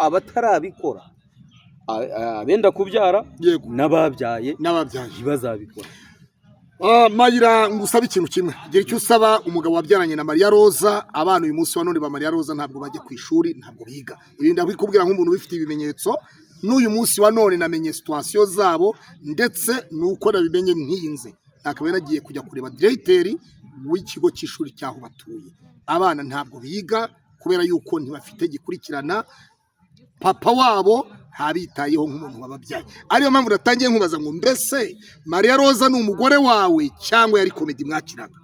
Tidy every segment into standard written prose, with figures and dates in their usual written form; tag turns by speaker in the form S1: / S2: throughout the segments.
S1: abatarabikora abenda kubyara
S2: yego
S1: n'ababyaye ntibazabikora.
S2: Mayira ngusaba ikintu kimwe, gira icyo usaba umugabo wabyaranye na Maria Roza. Abana uyu munsi wa none ba Maria Roza ntabwo bajya ku ishuri, ntabwo biga. Ibi ndabikubwira nk'umuntu ubifite ibimenyetso. N'uyu munsi wa none namenye situation zabo, ndetse nuko nabimenye ntinze. Akaba yaragiye kujya kureba directeur w'ikigo cy'ishuri cyaho batuye. Abana ntabwo biga kubera yuko ntibafite gikurikirana papa wabo habitayeho nk'umuntu wababyaye. Ariyo mpamvu natangiye nkubaza ngo mbese Maria Roza ni umugore wawe cyangwa yari comedy mwakiraga?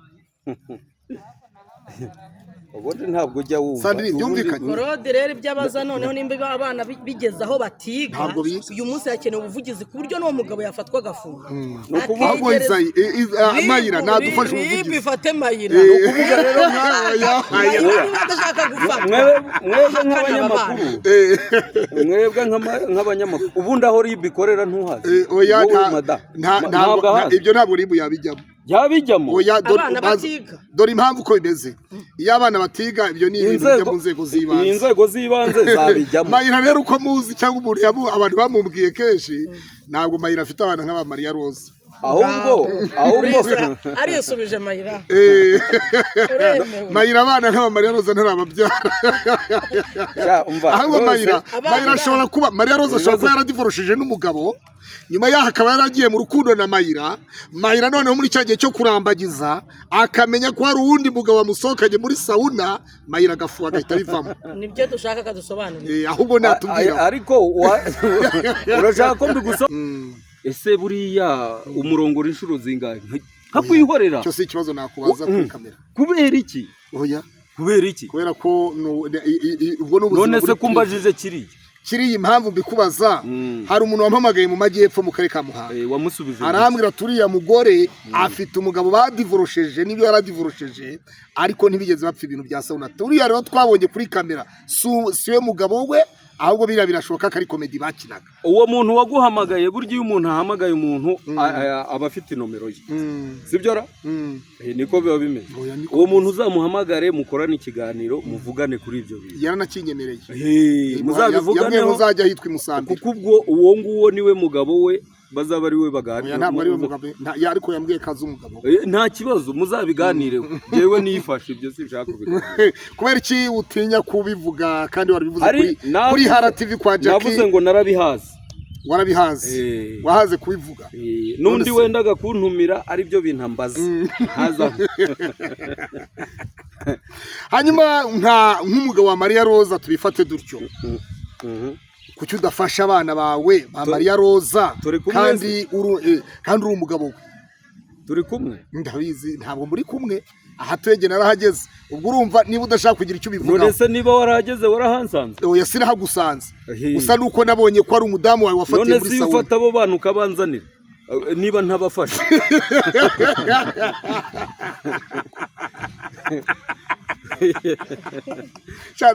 S1: Ubundi ntabwo ujya wumva
S2: Sandrine byumvikanye.
S3: Korode rero ibyabaza noneho nimba abana bigeze aho batiga, uyu munsi yakenewe ubuvugizi ku buryo n'uwo mugabo yafatwa agafunga.
S2: No kuvuga Isayi Mayira nadufasha ubuvugizi.
S3: Bifate Mayira.
S1: No kuvuga rero
S3: ndashaka gufata.
S1: Mwebwe nk'abanyamakuru. Mwebwe nk'abanyamakuru. Ubundi aho RIB ikorera ntuhazi.
S2: Oya ibyo ntabwo RIB yabijyamo.
S1: Yabijyamo.
S3: Abana batiga.
S2: Dore impamvu uko bimeze. Iyo abana batiga ibyo ni ibintu byo mu nzego z'ibanze.
S1: Inzego z'ibanze zabijyamo.
S2: Mayira rero uko muzi cyangwa umuntu abantu bamubwiye kenshi, ntabwo Mayira afite abana nk'aba Maria Roza.
S1: Ahubwo
S3: ariyesubije Mayira.
S2: Mayira abana nk'aba Maria Roza ntarababyara. Ahubwo Mayira ashobora kuba Maria Roza ashobora kuba yaradivorishije n'umugabo, nyuma yaho akaba yaragiye mu rukundo na Mayira noneho muri cya gihe cyo kurambagiza akamenya ko hari uwundi mugabo wamusohokanye muri sauna, Mayira agafu agahita bivamo.
S3: Nibyo dushaka kadusobanurira.
S2: Ahubwo natubwira.
S1: Ariko urashaka ko mbigusobanurira. Ese buriya umurongo w'inshuro zingahe nkakwihorera?
S2: Cyo si ikibazo nakubaza kuri kamera.
S1: Kubera iki?
S2: Oya.
S1: Kubera iki?
S2: Kubera ko ubwo n'ubuzima.
S1: None se kumbajije
S2: kiriya impamvu mbikubaza, hari umuntu wampamagaye mu majyepfo mu karere ka Muhanga.
S1: Wamusubije.
S2: Arambwira turiya mugore afite umugabo badivorosheje, n'ibyo yaradivorosheje ariko ntibigeze bapfa ibintu bya sauna. Turiya rero twabonye kuri kamera siwe mugabo we, ahubwo birashoboka ko ari comedy bakinaga.
S1: Uwo muntu waguhamagaye, burya iyo umuntu ahamagaye umuntu aba afite nomero ye. Sibyo ra? Niko biba bimeze. Uwo muntu uzamuhamagare mukorane ikiganiro muvugane kuri ibyo bintu.
S2: Yaranakinyemereye.
S1: Muzabivuganeho
S2: muzajya hitwa Imusambira.
S1: Kuko ubwo uwo nguwo niwe mugabo we, bazaba ari we baganira.
S2: Ntabwo ari we mugabo, ariko yambwiye kazi umugabo.
S1: Nta kibazo muzabiganireho. Jewe nifashe ibyo sinshaka kubiganira.
S2: Kubera iki utinya kubivuga kandi warabivuze kuri Hara TV kwa Jackie?
S1: Navuze ngo narabihaze.
S2: Warabihaze. Wahaze kubivuga.
S1: Nundi wendaga kuntumira ari byo bintambaza. Haza.
S2: Hanyuma nk'umugabo wa Maria Roza tubifate dutyo. Kuki udafasha abana bawe ba Maria Roza kandi uri umugabo we?
S1: Turi kumwe.
S2: Ndabizi ntabwo muri kumwe. Aha twege narahageze. Ubwo urumva niba udashaka kugira icyo ubivuga.
S1: None se niba warahageze warahansanze?
S2: Oya sinahagusanze. Usa nuko nabonye ko ari umudamu wawe wafatiye muri sauna.
S1: None si ufata abo bantu ukabanzanira niba ntabafasha.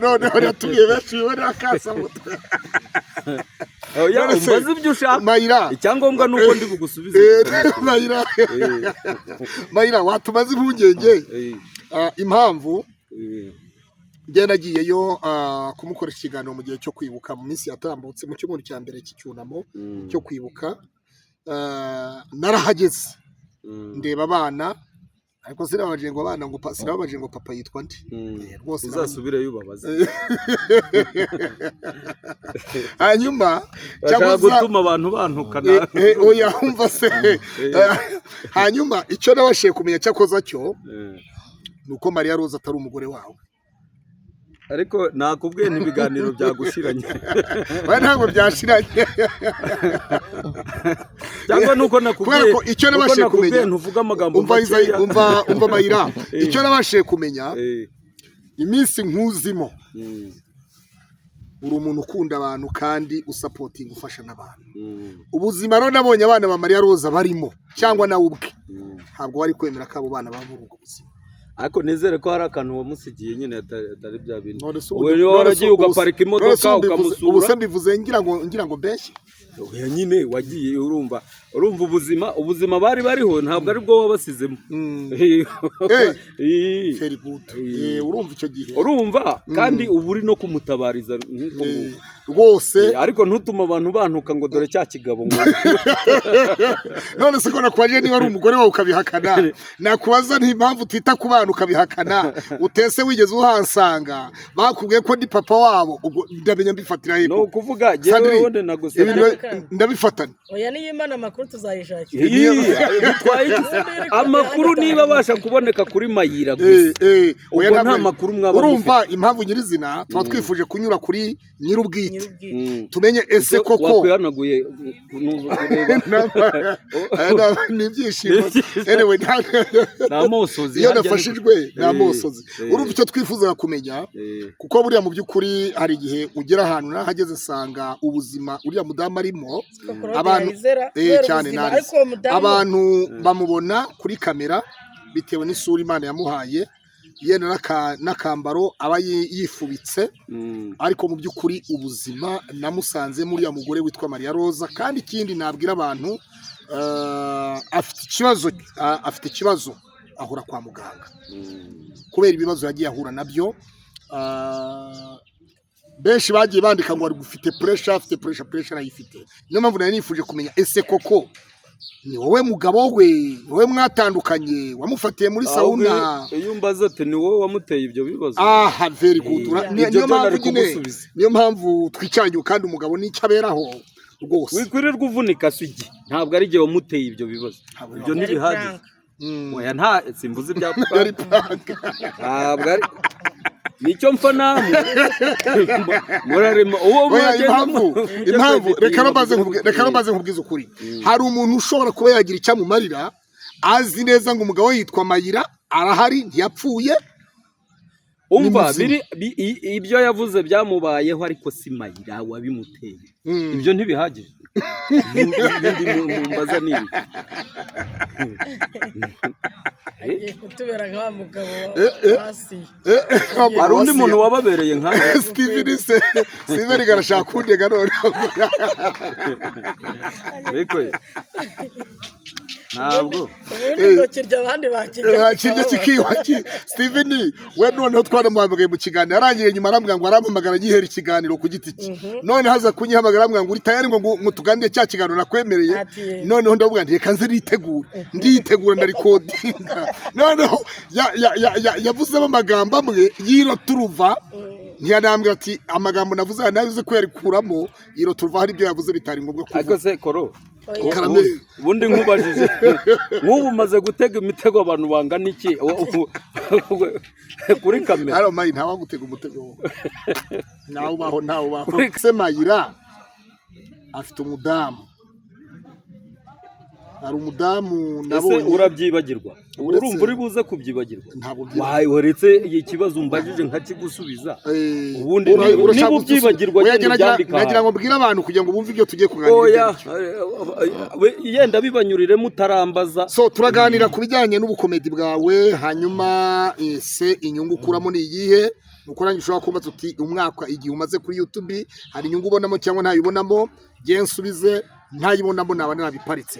S2: None uratuye benshi ubona akasa mutwe.
S1: Oya umbaze ibyo ushaka.
S2: Mayira.
S1: Icyangombwa nuko ndi bugusubize.
S2: Mayira watumaze impungenge. Impamvu njye nagiyeyo kumukoresha ikiganiro mu gihe cyo kwibuka mu minsi yatambutse mu cyumweru cya mbere cy'icyunamo cyo kwibuka. Narahageze ndeba abana, ariko sinabaje ngo abana ngo sinabaje ngo papa yitwa nde.
S1: Rwose uzasubire yubabaza.
S2: Hanyuma
S1: cyangwa gutuma abantu bantukana.
S2: Oya umva se. Hanyuma icyo nabashiye kumenya cyakoza cyo nuko Maria Roza atari umugore wawe.
S1: Ariko nakubwiye n'ibiganiro byagushiranye.
S2: Bari ntabwo byashiranye.
S1: Cyangwa nuko nakubwiye
S2: ko icyo nabashiye kumenya
S1: ntuvuga amagambo
S2: umva Mayira, icyo nabashiye kumenya iminsi nkuzimo. Uri umuntu ukunda abantu kandi usapotinga ufasha n'abantu. Ubuzima rero nabonye abana ba Maria Roza barimo cyangwa nawe ubwe ntabwo wari kwemera ko abo bana baba ubwo buzima.
S1: Ariko nizere ko hari akantu wamusigiye nyine atari bya bintu. Wowe waragiye ugaparika imodoka ukamusura.
S2: Ubu se mbivuze ngira ngo mbeshye.
S1: Oya nyine wagiye urumva ubuzima bari bariho ntabwo ari bwo wabasizemo.
S2: Very good. Urumva icyo gihe.
S1: Urumva kandi ubu uri no kumutabariza.
S2: rwose
S1: ariko ntutuma abantu bantuka ngo dore cya kigabo ngo
S2: none se ko nakwaje niba ari umugore wawe ukabihakana nakubaza n'impamvu utita ku bana ukabihakana utese wigeze uhansanga bakubwiye ko ndi papa wabo ubwo ndamenya mbifatira hepfo
S1: no kuvuga jewe wonde nagusabye
S2: ndabifatana
S3: oya niyo imana amakuru tuzayishakira
S1: amakuru niba abasha kuboneka kuri Mayira gusa ubwo nta makuru mwaba
S2: urumva impamvu nyirizina tuba twifuje kunyura kuri nyirubwite tumenye ese koko
S1: wakwihanaguye
S2: n'ibyishimo anyway
S1: namosozi
S2: iyo nafashijwe namosozi urumva icyo twifuza kumenya kuko buriya mu by'ukuri hari igihe ugera ahantu nahageze sanga ubuzima uriya mudamu arimo abantu cyane abantu bamubona kuri kamera bitewe n'isura Imana yamuhaye yenda n'akambaro aba yifubitse ariko mu by'ukuri ubuzima namusanze muri ya mugore witwa Maria Roza kandi ikindi nabwira abantu afite ikibazo ahura kwa muganga kubera ibibazo yagiye ahura nabyo benshi bagiye bandika ngo ari gufite pressure arayifite niyo mpamvu nari nifuje kumenya ese koko ni wowe mugabo we wowe mwatandukanye wamufatiye muri sauna
S1: iyo umbaza ati ni wowe wamuteye ibyo bibazo
S2: very good niyo mpamvu twicanye kandi umugabo n'icyo aberaho rwose
S1: wikwirirwa uvunika sugi ntabwo ari igihe wamuteye ibyo bibazo ibyo ntibihagije oya nta simbuze ibya ntabwo ari nicyo mpfa namwe murarema
S2: impamvu reka maze nkubwiza ukuri hari umuntu ushobora kuba yagira icyamumarira azi neza ngo umugabo yitwa Mayira arahari ntiyapfuye
S1: umva ibyo yavuze byamubayeho ariko si Mayira wabimuteye ibyo ntibihagije ibindi mumbaza nibi
S3: kutubera nka mugabo hasi
S1: hari undi muntu wababereye nka
S2: Steven garashaka kundega none
S1: ariko ntabwo
S3: kirya abandi bakijya
S2: kikiwaki Steven we noneho twaramuhamagaye mu kiganiro arangiye nyuma arambwira ngo arampamagara gihera ikiganiro ku giti cye none haza kunyihamagara arambwira ngo uri tayari ngo tuganire cya kiganiro nakwemereye noneho ndavuga nti reka nze nditegura na recordinga noneho yavuzemo amagambo amwe yiro turuva ntiyanambwira ati amagambo navuze navuze ko yarikuramo yiro turuva hari ibyo yavuze bitari ngombwa kuvuga
S1: ariko se koro ubundi nkubajije nk'ubu umaze gutega imitego abantu bangana iki kuri kamera
S2: hano mayi ntawe gutega umutego nawe ubaho se Mayira afite umudamu hari umudamu
S1: nabonye urabyibagirwa urumva uri buze kubyibagirwa waretse ikibazo umbajije nkakigusubiza ubundi niba ubyibagirwa
S2: nagira ngo mbwire abantu kugira ngo bumve ibyo tugiye kuganira
S1: yenda bibanyurire mutarambaza
S2: so turaganira ku bijyanye n'ubukomedi bwawe hanyuma se inyungu ukuramo ni iyihe nuko nanjye ushobora kumva tuti umwaka igihe umaze kuri YouTube hari inyungu ubonamo cyangwa ntayibonamo ngiye nsubize ntayibonamo naba nabiparitse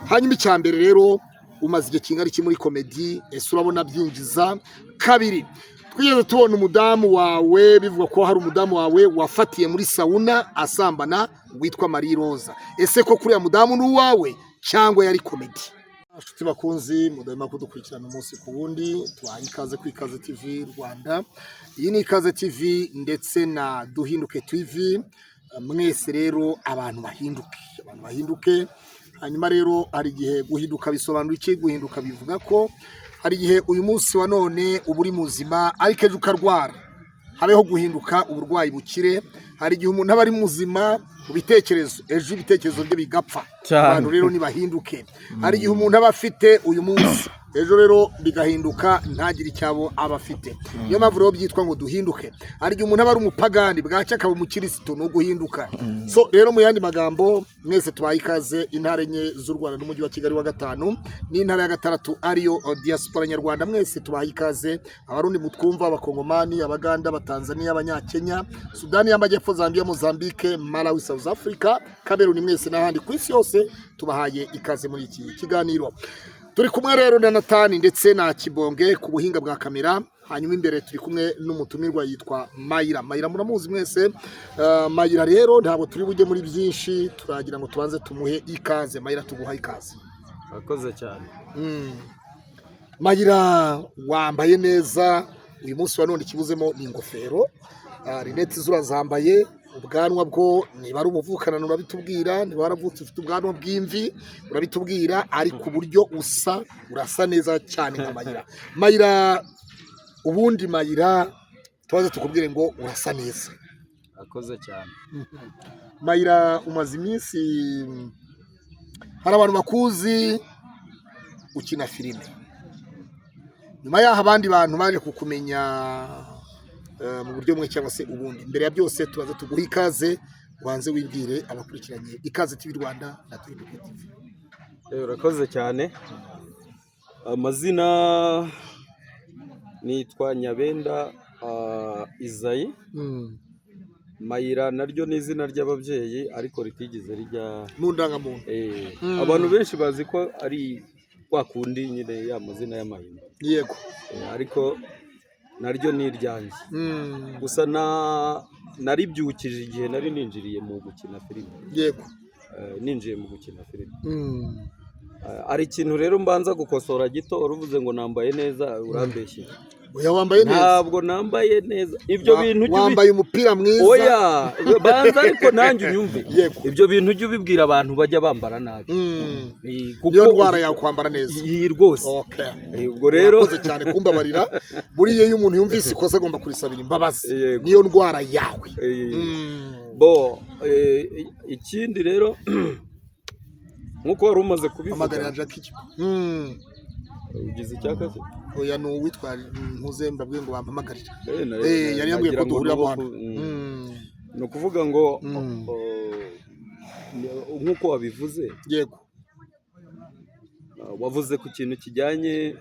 S2: hanyuma icyambere rero umaze igihe kingana iki muri komedi ese urabona byinjiza kabiri twigeze tubona umudamu wawe bivuga ko hari umudamu wawe wafatiye muri sauna asambana witwa Maria Roza ese ko kuriya mudamu n'uwawe cyangwa yari komedi inshuti bakunzi mudahema kudukurikirana umunsi ku wundi tubaha ikaze ku Ikaze TV Rwanda iyi ni Ikaze TV ndetse na Duhinduke TV mwese rero abantu bahinduke hanyuma rero hari igihe guhinduka bisobanura iki guhinduka bivuga ko hari igihe uyu munsi wa none uba uri muzima ariko ejo ukarwara habeho guhinduka uburwayi bukire hari igihe umuntu aba ari muzima mu bitekerezo ejo ibitekerezo bye bigapfa abantu rero nibahinduke hari igihe umuntu aba afite uyu munsi ejo rero bigahinduka ntagire icyabo aba afite niyo mpamvu rero byitwa ngo duhinduke hari igihe umuntu aba ari umupagani bwacya akaba umukirisitu no guhinduka so rero mu yandi magambo mwese tubaye ikaze intara enye z'u Rwanda n'umujyi wa Kigali wa gatanu n'intara ya gatandatu ariyo diaspora nyarwanda mwese tubaye ikaze abarundi mutwumva abakongomani abaganda abatanzania abanyakenya Sudani y'Amajyepfo Zambia Mozambique Malawi South Africa Cameroon mwese n'ahandi ku isi yose tubahaye ikaze muri iki kiganiro turi kumwe rero na Natani ndetse na Kibonge ku buhinga bwa kamera hanyuma imbere turi kumwe n'umutumirwa yitwa Mayira. Mayira muramuzi mwese. Mayira rero ntabwo turi bujye muri byinshi, turagira ngo tubanze tumuhe ikaze. Mayira, tuguha ikaze.
S1: Akoze cyane.
S2: Mayira, wambaye neza uyu munsi wa none, ikibuzemo ni ingofero, rinete zurazambaye, ubwanwa bwo niba ari umuvukana urabitubwira, niba waravutse ufite ubwanwa bw'imvi urabitubwira, ariko uburyo urasa neza cyane nka Mayira. Mayira, ubundi Mayira tubaze tukubwire ngo urasa neza.
S1: Akoze cyane.
S2: Mayira, umaze iminsi hari abantu bakuzi ukina filime, nyuma yaho abandi bantu baje kukumenya mu buryo bumwe cyangwa se ubundi. Mbere ya byose tubaze tuguha ikaze, wanze wibwire abakurikiranye Ikaze TV Rwanda na TV.
S1: Urakoze cyane. Amazina nitwa Nyabenda Isayi. Mayira naryo ni izina ry'ababyeyi ariko ritigeze rijya
S2: mu ndangamuntu.
S1: Abantu benshi bazi ko ari kwa kundi nyine ya mazina y'amahina.
S2: Yego.
S1: Ariko naryo ni iryanjye. Gusa naribyukije igihe nari ninjiriye mu gukina filime.
S2: Yego.
S1: Ninjiye mu gukina filime. Ari ikintu rero mbanza gukosora gito, uruvuze ngo nambaye neza urambeshye.
S2: Oya, wambaye neza.
S1: Ntabwo nambaye neza. Ibyo bintu
S2: wambaye umupira mwiza.
S1: Oya, banza ariko nanjye unyumve. Ibyo bintu ujye ubibwira abantu bajya bambara nabi.
S2: Niyo ndwara yawe kwambara neza.
S1: Iyi rwose.
S2: Okay.
S1: Ubwo rero
S2: urakoze cyane kumbabarira. Buriya iyo umuntu yumvise ikosa agomba kurisabira imbabazi. Niyo ndwara yawe.
S1: Bo ikindi rero nkuko wari umaze kubivuga.
S2: Amagarira Jackie.
S1: Ugize icyaka se?
S2: Oya, no witwa Nkuze, mbabwiye ngo bampamagarira. Yari yambwiye ko duhurira hano.
S1: Ni ukuvuga ngo nkuko wabivuze.
S2: Yego.
S1: Wavuze ku kintu kijyanye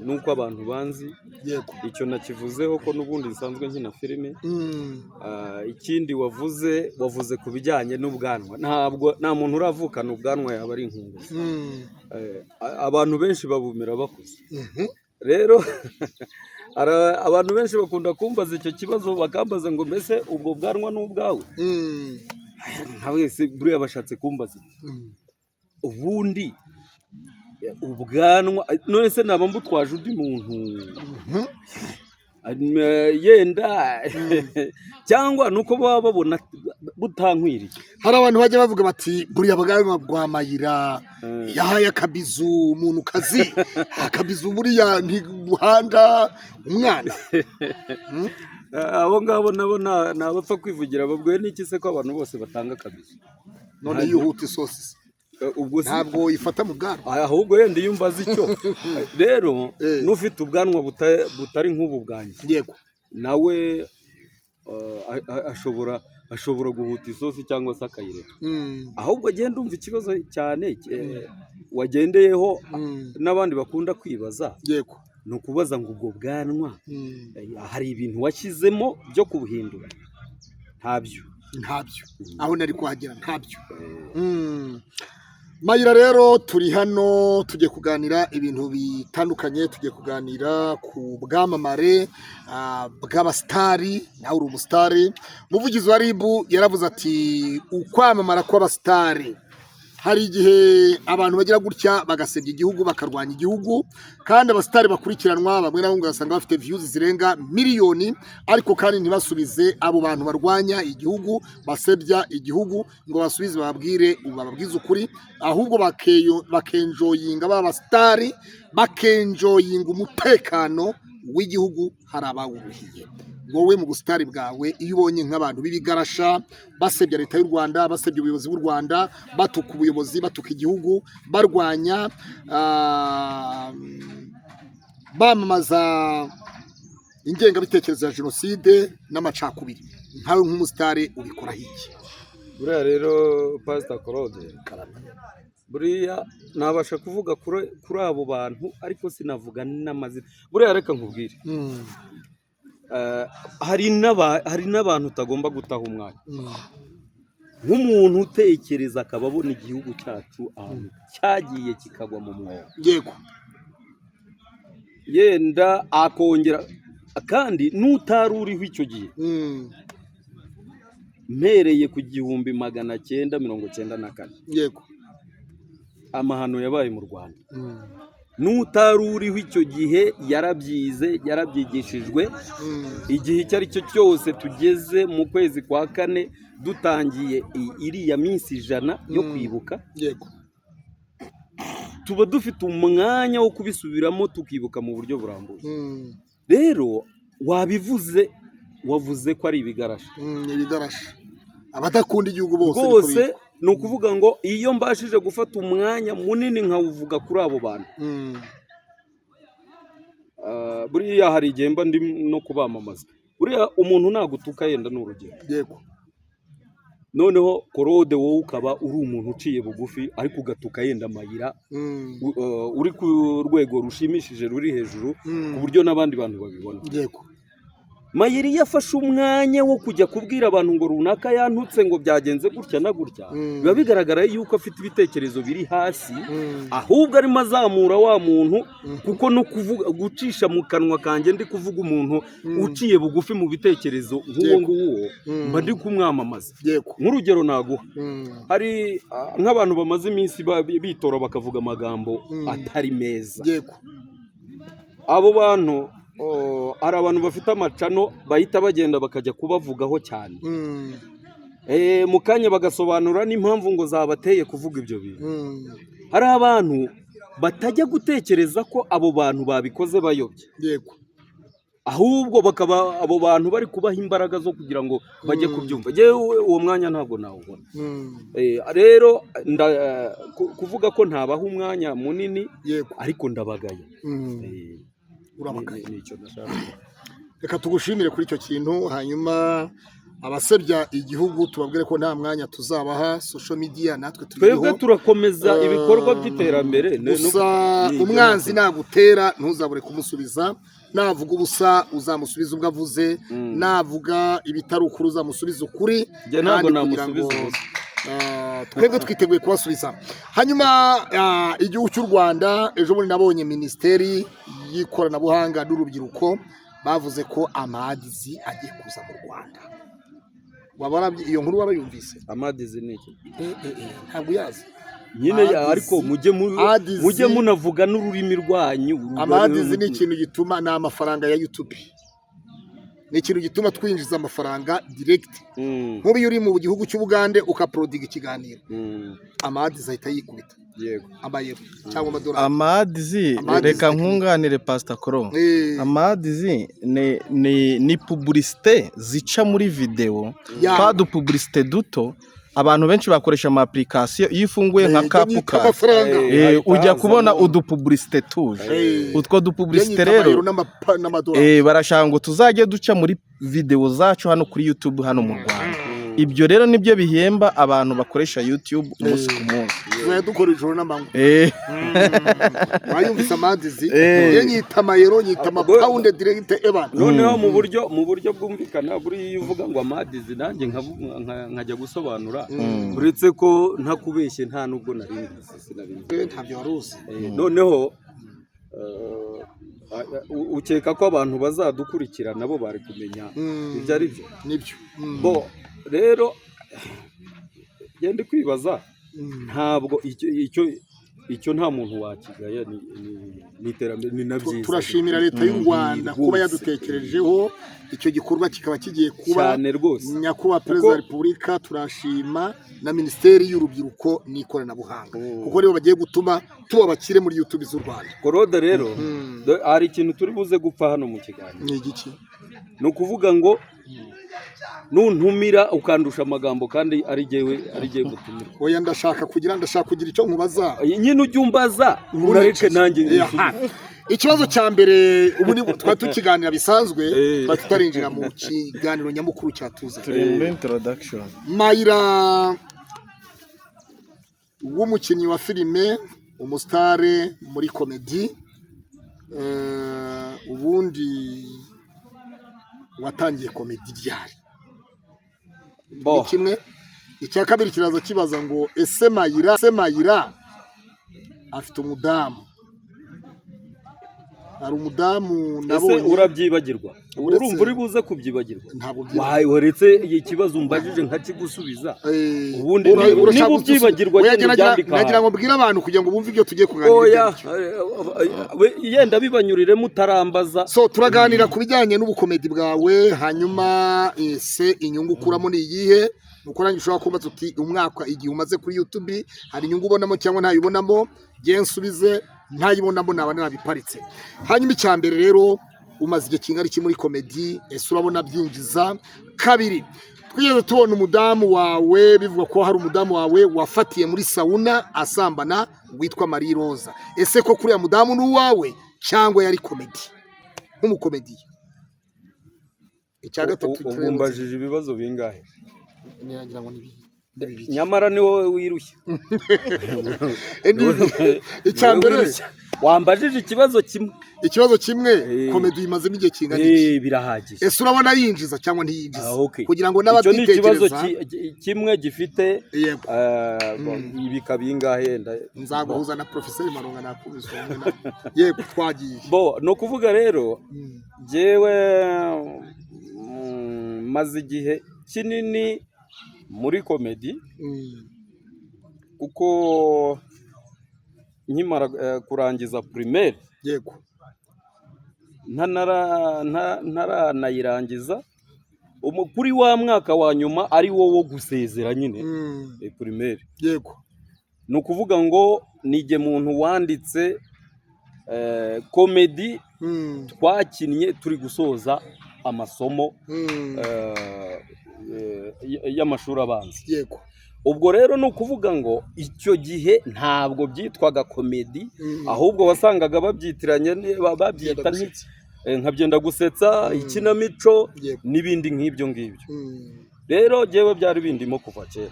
S1: n'uko abantu banzi.
S2: Yego.
S1: Icyo nakivuzeho ko n'ubundi nsanzwe nkina filime. Ikindi wavuze ku bijyanye n'ubwanwa. Nta muntu uravukana ubwanwa yaba ari inkungu. Abantu benshi babumira bakuze. Rero abantu benshi bakunda kumbaza icyo kibazo, bakambaza ngo mbese ubwo bwanwa ni ubwawe. Nka wese buriya bashatse kumbaza ubundi ubwanwa none se naba mbutwaje undi muntu yenda cyangwa nuko baba babona butankwiriye.
S2: Hari abantu bajya bavuga bati buriya bwanwa bwa Mayira yahaye akabizu umuntu kazi, akabizu buriya ntibuhanda umwana.
S1: Abo ngabo nabo nabapfa kwivugira, babwiwe n'iki se ko abantu bose batanga akabizu?
S2: None yihuta isosi ntabwo ifata mu bwanwa.
S1: Ahubwo yenda iyo umbaza icyo rero n'ufite ubwanwa butari nk'ubu bwanjye.
S2: Yego.
S1: Nawe ashobora guhuta isosi cyangwa se akayireka. Ahubwo agenda umva ikibazo cyane wagendeyeho n'abandi bakunda kwibaza.
S2: Yego.
S1: Ni ukubaza ngo ubwo bwanwa hari ibintu washyizemo byo kubuhindura? Ntabyo. Aho nari kuhagera ntabyo. Mayira rero turi hano tugiye kuganira ibintu bitandukanye, tugiye kuganira ku bwamamare bw'abasitari. Nawe uri umusitari. Umuvugizi wa RIB yaravuze ati ukwamamara kw'abasitari hari igihe abantu bagira gutya bagasebya igihugu, bakarwanya igihugu, kandi abasitari bakurikiranwa bamwe na bamwe ugasanga bafite views zirenga miliyoni, ariko kandi ntibasubize abo bantu barwanya igihugu, basebya igihugu ngo basubize bababwize ukuri, ahubwo bakenjoyinga b'abasitari, bakenjoyinga umutekano w'igihugu. Hari abawuruhiye. Wowe mu busitari bwawe iyo ubonye nk'abantu b'ibigarasha basebya leta y'u Rwanda, basebya ubuyobozi bw'u Rwanda, batuka ubuyobozi, batuka igihugu, barwanya bamamaza ingengabitekerezo ya jenoside n'amacakubiri, nkawe nk'umusitari ubikoraho iki? Buriya rero Pastor Claude, buriya nabasha kuvuga kuri abo bantu ariko sinavuga n'amazina. Buriya reka nkubwire, hari n'abantu utagomba gutaha umwanya. Nk'umuntu utekereza akaba abona igihugu cyacu ahantu cyagiye kikagwa mu mwobo.
S2: Yego.
S1: yenda akongera kandi n'utari uriho icyo gihe mpereye ku 1994
S2: yego
S1: amahano yabaye mu Rwanda n'utari uriho icyo gihe yarabyize yarabyigishijwe igihe icyo ari cyo cyose tugeze mu kwezi kwa 4 dutangiye iriya minsi 100 yo kwibuka
S2: yego
S1: tuba dufite umwanya wo kubisubiramo tukibuka mu buryo burambuye rero wavuze ko ari ibigarasha
S2: abadakunda igihugu
S1: bose ni ukuvuga ngo iyo mbashije gufata umwanya munini nkawuvuga kuri abo bantu buriya hari igihe mba ndi no kubamamaza buriya umuntu nagutuka yenda n'urugero
S2: yego
S1: noneho Claude wowe ukaba uri umuntu uciye bugufi ariko ugatuka yenda Mayira uri ku rwego rushimishije ruri hejuru ku buryo n'abandi bantu babibona
S2: yego
S1: Mayira yafashe umwanya wo kujya kubwira abantu ngo runaka yantutse ngo byagenze gutya na gutya biba bigaragara yuko afite ibitekerezo biri hasi ahubwo arimo azamura wa muntu kuko no kuvuga gucisha mu kanwa kanjye ndi kuvuga umuntu uciye bugufi mu bitekerezo nk'uwo nguwo mba ndi kumwamamaza nk'urugero naguha hari nk'abantu bamaze iminsi bitora bakavuga amagambo atari meza abo bantu hari abantu bafite amacano bahita bagenda bakajya kubavugaho cyane mu kanya bagasobanura n'impamvu ngo zabateye kuvuga ibyo bintu hari abantu batajya gutekereza ko abo bantu babikoze bayobye ahubwo bakaba abo bantu bari kubaha imbaraga zo kugira ngo bajye kubyumva yewe uwo mwanya ntabwo nawubona rero kuvuga ko ntabaha umwanya munini ariko ndabagaye
S2: reka tugushimire kuri icyo kintu hanyuma abasebya igihugu tubabwire ko nta mwanya tuzabaha social media natwe
S1: twebwe turakomeza ibikorwa by'iterambere
S2: gusa umwanzi nagutera ntuzabure kumusubiza navuga ubusa uzamusubiza ubwo avuze navuga ibitari ukuri uzamusubiza ukuri
S1: ntabwo namusubiza
S2: twebwe twiteguye kubasubiza hanyuma igihugu cy'u Rwanda ejo bundi nabonye minisiteri y'ikoranabuhanga n'urubyiruko bavuze ko amadizi agiye kuza mu Rwanda iyo nkuru wabayumvise
S1: amadizi ni iki
S2: ntabwo yazi
S1: nyine ariko mujye munavuga n'ururimi rwanyu
S2: amadizi ni ikintu gituma ni amafaranga ya YouTube ni ikintu gituma twinjiza amafaranga direct nk'ubu iyo uri mu gihugu cy'Ubugande ukaprodiga ikiganiro amadizi ahita yikubita
S1: yego
S2: amayero cyangwa amadolari
S4: amadizi reka nkunganire Pastor Koro amadizi ni publicité zica muri video pa du publicité duto abantu benshi bakoresha ama application iyo ufunguye nka Kapuka ujya kubona udupublicité tuje utwo dupublicité rero barashaka ngo tuzajye duca muri video zacu hano kuri YouTube hano mu Rwanda ibyo rero nibyo bihemba abantu bakoresha YouTube umunsi ku munsi
S2: dukora ijoro n'amanywa bayumvise amadizi nyita amayero nyita amapawundi direct
S1: noneho mu buryo bwumvikana buri uvuga ngo amadizi nanjye nkajya gusobanura uretse ko ntakubeshye nta nubwo nari
S2: ntabyo waruzi
S1: noneho ukeka ko abantu bazadukurikira nabo bari kumenya ibyo ari byo
S2: nibyo
S1: bo rero genda kwibaza ntabwo icyo nta muntu wakigaya ni iterambere ni nabyiza
S2: turashimira leta y'u Rwanda kuba yadutekerejeho icyo gikorwa kikaba kigiye kuba
S1: cyane rwose
S2: nyakubahwa perezida wa repubulika turashima na minisiteri y'urubyiruko n'ikoranabuhanga kuko rero bagiye gutuma tuba bakire muri YouTube z'u Rwanda
S1: Claude rero hari ikintu turi buze gupfa hano mu kiganiro
S2: ni igiki
S1: ni ukuvuga ngo nuntumira ukandusha amagambo kandi ari jyewe gutumira
S2: oya ndashaka kugira icyo nkubaza
S1: nyine ujye umbaza urareke nanjye
S2: ikibazo cya mbere ubu twari tukiganira bisanzwe twari tutarinjira mu kiganiro nyamukuru cyatuzanye
S4: introduction
S2: Mayira w'umukinnyi wa filime umusitare muri komedi ubundi watangiye komedi ryari ni kimwe icya kabiri kiraza kibaza ngo ese Mayira afite umudamu hari umudamu
S1: nabonye. Ese urabyibagirwa? Urumva uri buze kubyibagirwa?
S2: Ntabwo
S1: byibagirwa. Waretse ikibazo umbajije nkakigusubiza. Ubundi niba ubyibagirwa
S2: nagira ngo mbwire abantu kugira ngo bumve ibyo tugiye kuganira.
S1: Oya, yenda bibanyurire mutarambaza.
S2: So turaganira ku bijyanye n'ubukomedi bwawe, hanyuma ese inyungu ukuramo ni iyihe? Nuko nanjye ushobora kumbaza uti umwaka igihe umaze kuri YouTube hari inyungu ubonamo cyangwa ntayibonamo, ngiye nsubize ntayibonamo naba narabiparitse. Hanyuma icyambere rero, umaze igihe kingana iki muri komedi, ese urabona byinjiza? Kabiri, twigeze tubona umudamu wawe, bivuga ko hari umudamu wawe wafatiye muri sauna asambana witwa Marie Rose. Ese ko kuriya mudamu ni uwawe cyangwa yari komedi nk'umukomedi?
S1: Icya gatatu, umbajije ibibazo bingahe?
S2: Ngira ngo ni
S1: nyamara ni wowe wirushye.
S2: Icyambere
S1: wambajije ikibazo kimwe,
S2: komedi imazemo igihe kingana iki?
S1: Birahagije.
S2: Ese urabona yinjiza cyangwa ntiyinjiza?
S1: Kugira
S2: ngo
S1: n'ababitekereza, icyo ni ikibazo kimwe gifite ibika bingahe?
S2: Nzaguhuza na Professeur Maronga nakubizwa. Yego twagiye.
S1: No kuvuga rero, jewe maze igihe kinini muri komedi, kuko nkimara kurangiza primaire,
S2: yego
S1: ntaranayirangiza, kuri wa mwaka wa nyuma ari wo gusezera nyine primaire,
S2: yego
S1: ni ukuvuga ngo nige muntu wanditse komedi twakinnye turi gusoza amasomo y'amashuri abanza.
S2: Yego.
S1: Ubwo rero ni ukuvuga ngo icyo gihe ntabwo byitwaga komedi, ahubwo wasangaga babyitiranye, babyita nka byenda gusetsa, ikinamico n'ibindi nk'ibyo ngibyo. Rero jewe byari bindimo kuva kera,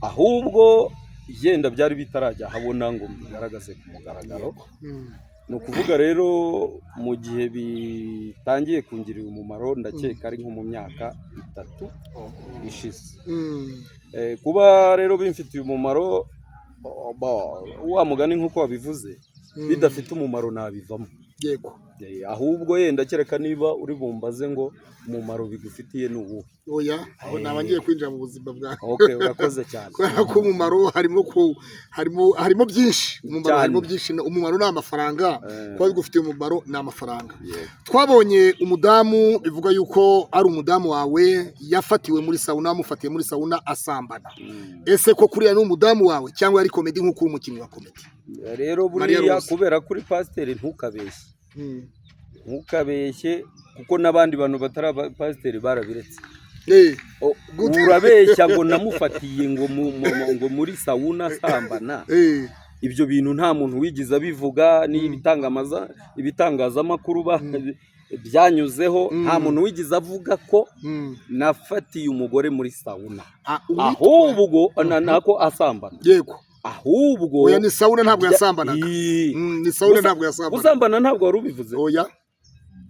S1: ahubwo yenda byari bitarajya habona ngo bigaragaze ku mugaragaro. Ni ukuvuga rero mu gihe bitangiye kungirira umumaro, ndakeka ari nko mu myaka 3 ishize. Kuba rero bimfitiye umumaro, wa mugani nk'uko wabivuze, bidafite umumaro nabivamo.
S2: Yego.
S1: Ahubwo yenda kereka niba uri bumbaze ngo umumaro bigufitiye ni uwuhe.
S2: Oya, aho nabangiye kwinjira mu buzima bwawe.
S1: Okay, urakoze cyane.
S2: Ko umumaro harimo byinshi. Umumaro harimo byinshi. Umumaro ni amafaranga. Kuba bigufitiye umumaro ni amafaranga. Twabonye umudamu bivuga yuko ari umudamu wawe yafatiwe muri sauna, amufatiye muri sauna asambana. Ese ko kuriya ni umudamu wawe cyangwa ari komedi nk'uko uri umukinnyi wa komedi?
S1: Rero buriya kubera kuri pasiteri ntukabeshye. Ntukabeshye kuko n'abandi bantu batari pasiteri barabiretse. Urabeshya ngo namufatiye ngo muri sauna asambana. Ibyo bintu nta muntu wigize abivuga, ni ibitangazamakuru byanyuzeho, nta muntu wigize avuga ko nafatiye umugore muri sauna, ahubwo nako asambana.
S2: Yego.
S1: Ahubwo
S2: oya, ni sauna ntabwo yasambanaga. Ni sauna ntabwo yasambanaga.
S1: Usambana ntabwo wari ubivuze?
S2: Oya,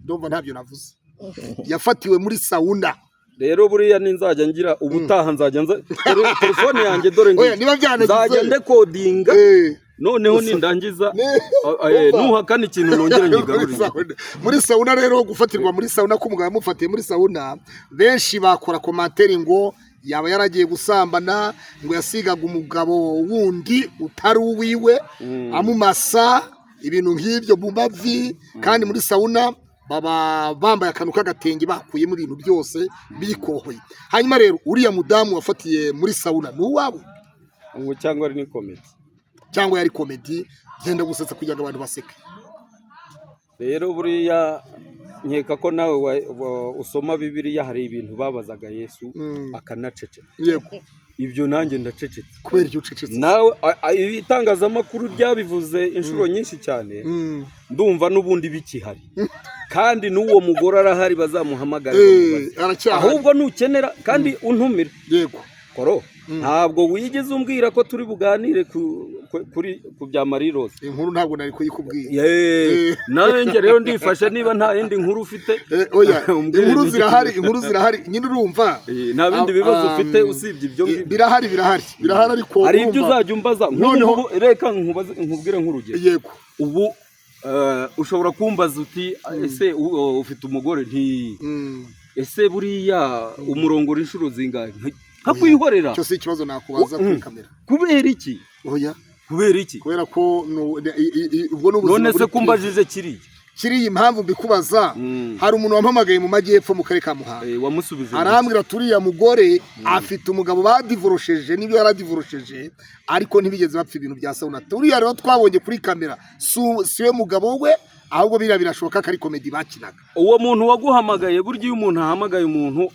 S2: ndumva ntabyo navuze. Yafatiwe muri sauna.
S1: Rero buriya ninzajya ngira ubutaha nzajya telefone yanjye dore nzajya ndekodinga, noneho nindangiza nuhakana ikintu nongera nyigarurira.
S2: Muri sauna rero, gufatirwa muri sauna k'umugabo yamufatiye muri sauna, benshi bakora komantere ngo yaba yaragiye gusambana, ngo yasigaga umugabo wundi utari uwiwe, amumasa ibintu nk'ibyo mu mavi, kandi muri sauna baba bambaye akantu k'agatenge bakuyemo ibintu byose bikohoye. Hanyuma rero uriya mudamu wafatiye muri sauna ni uwawe
S1: ngo cyangwa ari ni komedi?
S2: Cyangwa yari komedi genda gusetsa kugira ngo abantu baseke.
S1: Rero buriya nkeka ko nawe usoma Bibiliya, hari ibintu babazaga Yesu akanaceceka.
S2: Yego.
S1: Ibyo nanjye ndacecetse.
S2: Kubera icyo ucecetse?
S1: Nawe ibitangazamakuru byabivuze inshuro nyinshi cyane, ndumva n'ubundi bikihari, kandi n'uwo mugore arahari bazamuhamagara. Ahubwo nukenera kandi untumira.
S2: Yego.
S1: Koro, ntabwo wigeze umbwira ko turi buganire ku bya Marie Rose.
S2: Inkuru ntabwo nari kuyikubwira.
S1: Nanjye rero ndifashe niba nta yindi nkuru ufite.
S2: Oya, inkuru zirahari nyine urumva.
S1: Nta bindi bibazo ufite usibye ibyo ngibyo.
S2: Birahari ariko
S1: hari ibyo uzajya umbaza. Reka nkubwire nk'urugero.
S2: Yego.
S1: Ubu ushobora kumbaza uti ese ufite umugore nti ese buriya umurongo inshuro zingahe nkakwihorera
S2: cyo si ikibazo nakubaza kuri kamera
S1: kubera iki
S2: oya
S1: kubera iki
S2: kubera ko ubwo n'ubuzima
S1: none se kumbajije kiriya
S2: impamvu mbikubaza hari umuntu wampamagaye mu majyepfo mu karere ka Muhanga
S1: wamusubije
S2: arambwira turiya mugore afite umugabo badivorosheje n'ibyo yaradivorosheje ariko ntibigeze bapfa ibintu bya sauna turiya rero twabonye kuri kamera siwe mugabo we ahubwo birashoboka ko ari komedi bakinaga
S1: uwo muntu waguhamagaye burya iyo umuntu ahamagaye umuntu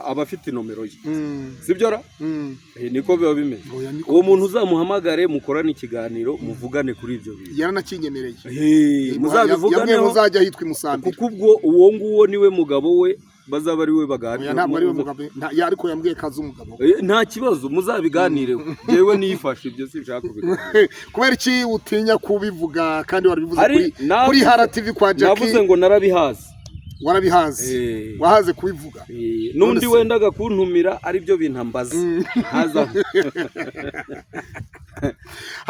S1: aba afite nomero ye sibyo ra niko biba bimeze uwo muntu uzamuhamagare mukorane ikiganiro muvugane kuri ibyo bintu
S2: yaranacyenyemereye
S1: muzabivuganeho
S2: muzajya hitwa imusambira
S1: kuko ubwo uwo nguwo niwe mugabo we bazaba ari we baganira
S2: ntabwo ari we mugabo ariko yambwiye kazi umugabo
S1: nta kibazo muzabiganireho jewe nifashe ibyo sinshaka kubiganira
S2: kubera iki utinya kubivuga kandi warabivuze kuri Hara TV kwa Jackie
S1: navuze ngo narabihaze
S2: warabihaze wahaze kubivuga
S1: n'undi wendaga kuntumira ari byo bintambaza haza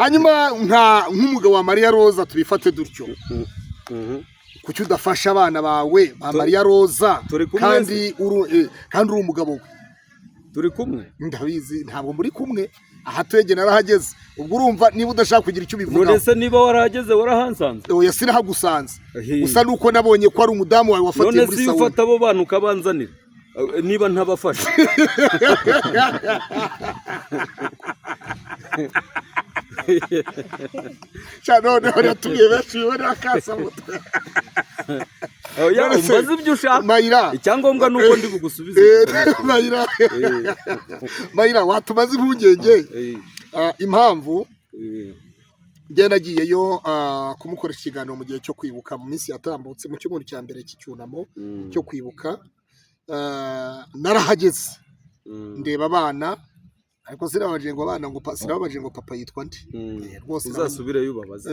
S2: hanyuma nk'umugabo wa Maria Roza tubifate dutyo kuki udafasha abana bawe ba Maria Roza kandi uri umugabo we
S1: turi kumwe
S2: ndabizi ntabwo muri kumwe aha twege narahageze ubwo urumva niba udashaka kugira icyo ubivuga
S1: none se niba warahageze warahansanze
S2: oya sinahagusanze usa nuko nabonye ko ari umudamu wawe wafatiye muri
S1: sauna none si ufata abo bantu ukabanzanira niba ntabafasha
S2: none uratumiye benshi ubona akasa mutwe
S1: umbaze ibyo ushaka
S2: Mayira
S1: icyangombwa ni uko ndi bugusubize
S2: Mayira watumaze impungenge impamvu njye nagiyeyo kumukoresha ikiganiro mu gihe cyo kwibuka mu minsi yatambutse mu cyumweru cya mbere cy'icyunamo cyo kwibuka narahageze ndeba abana ariko sinabaje ngo abana ngo sinabaje ngo papa yitwa nde
S1: rwose uzasubireyo ubabaza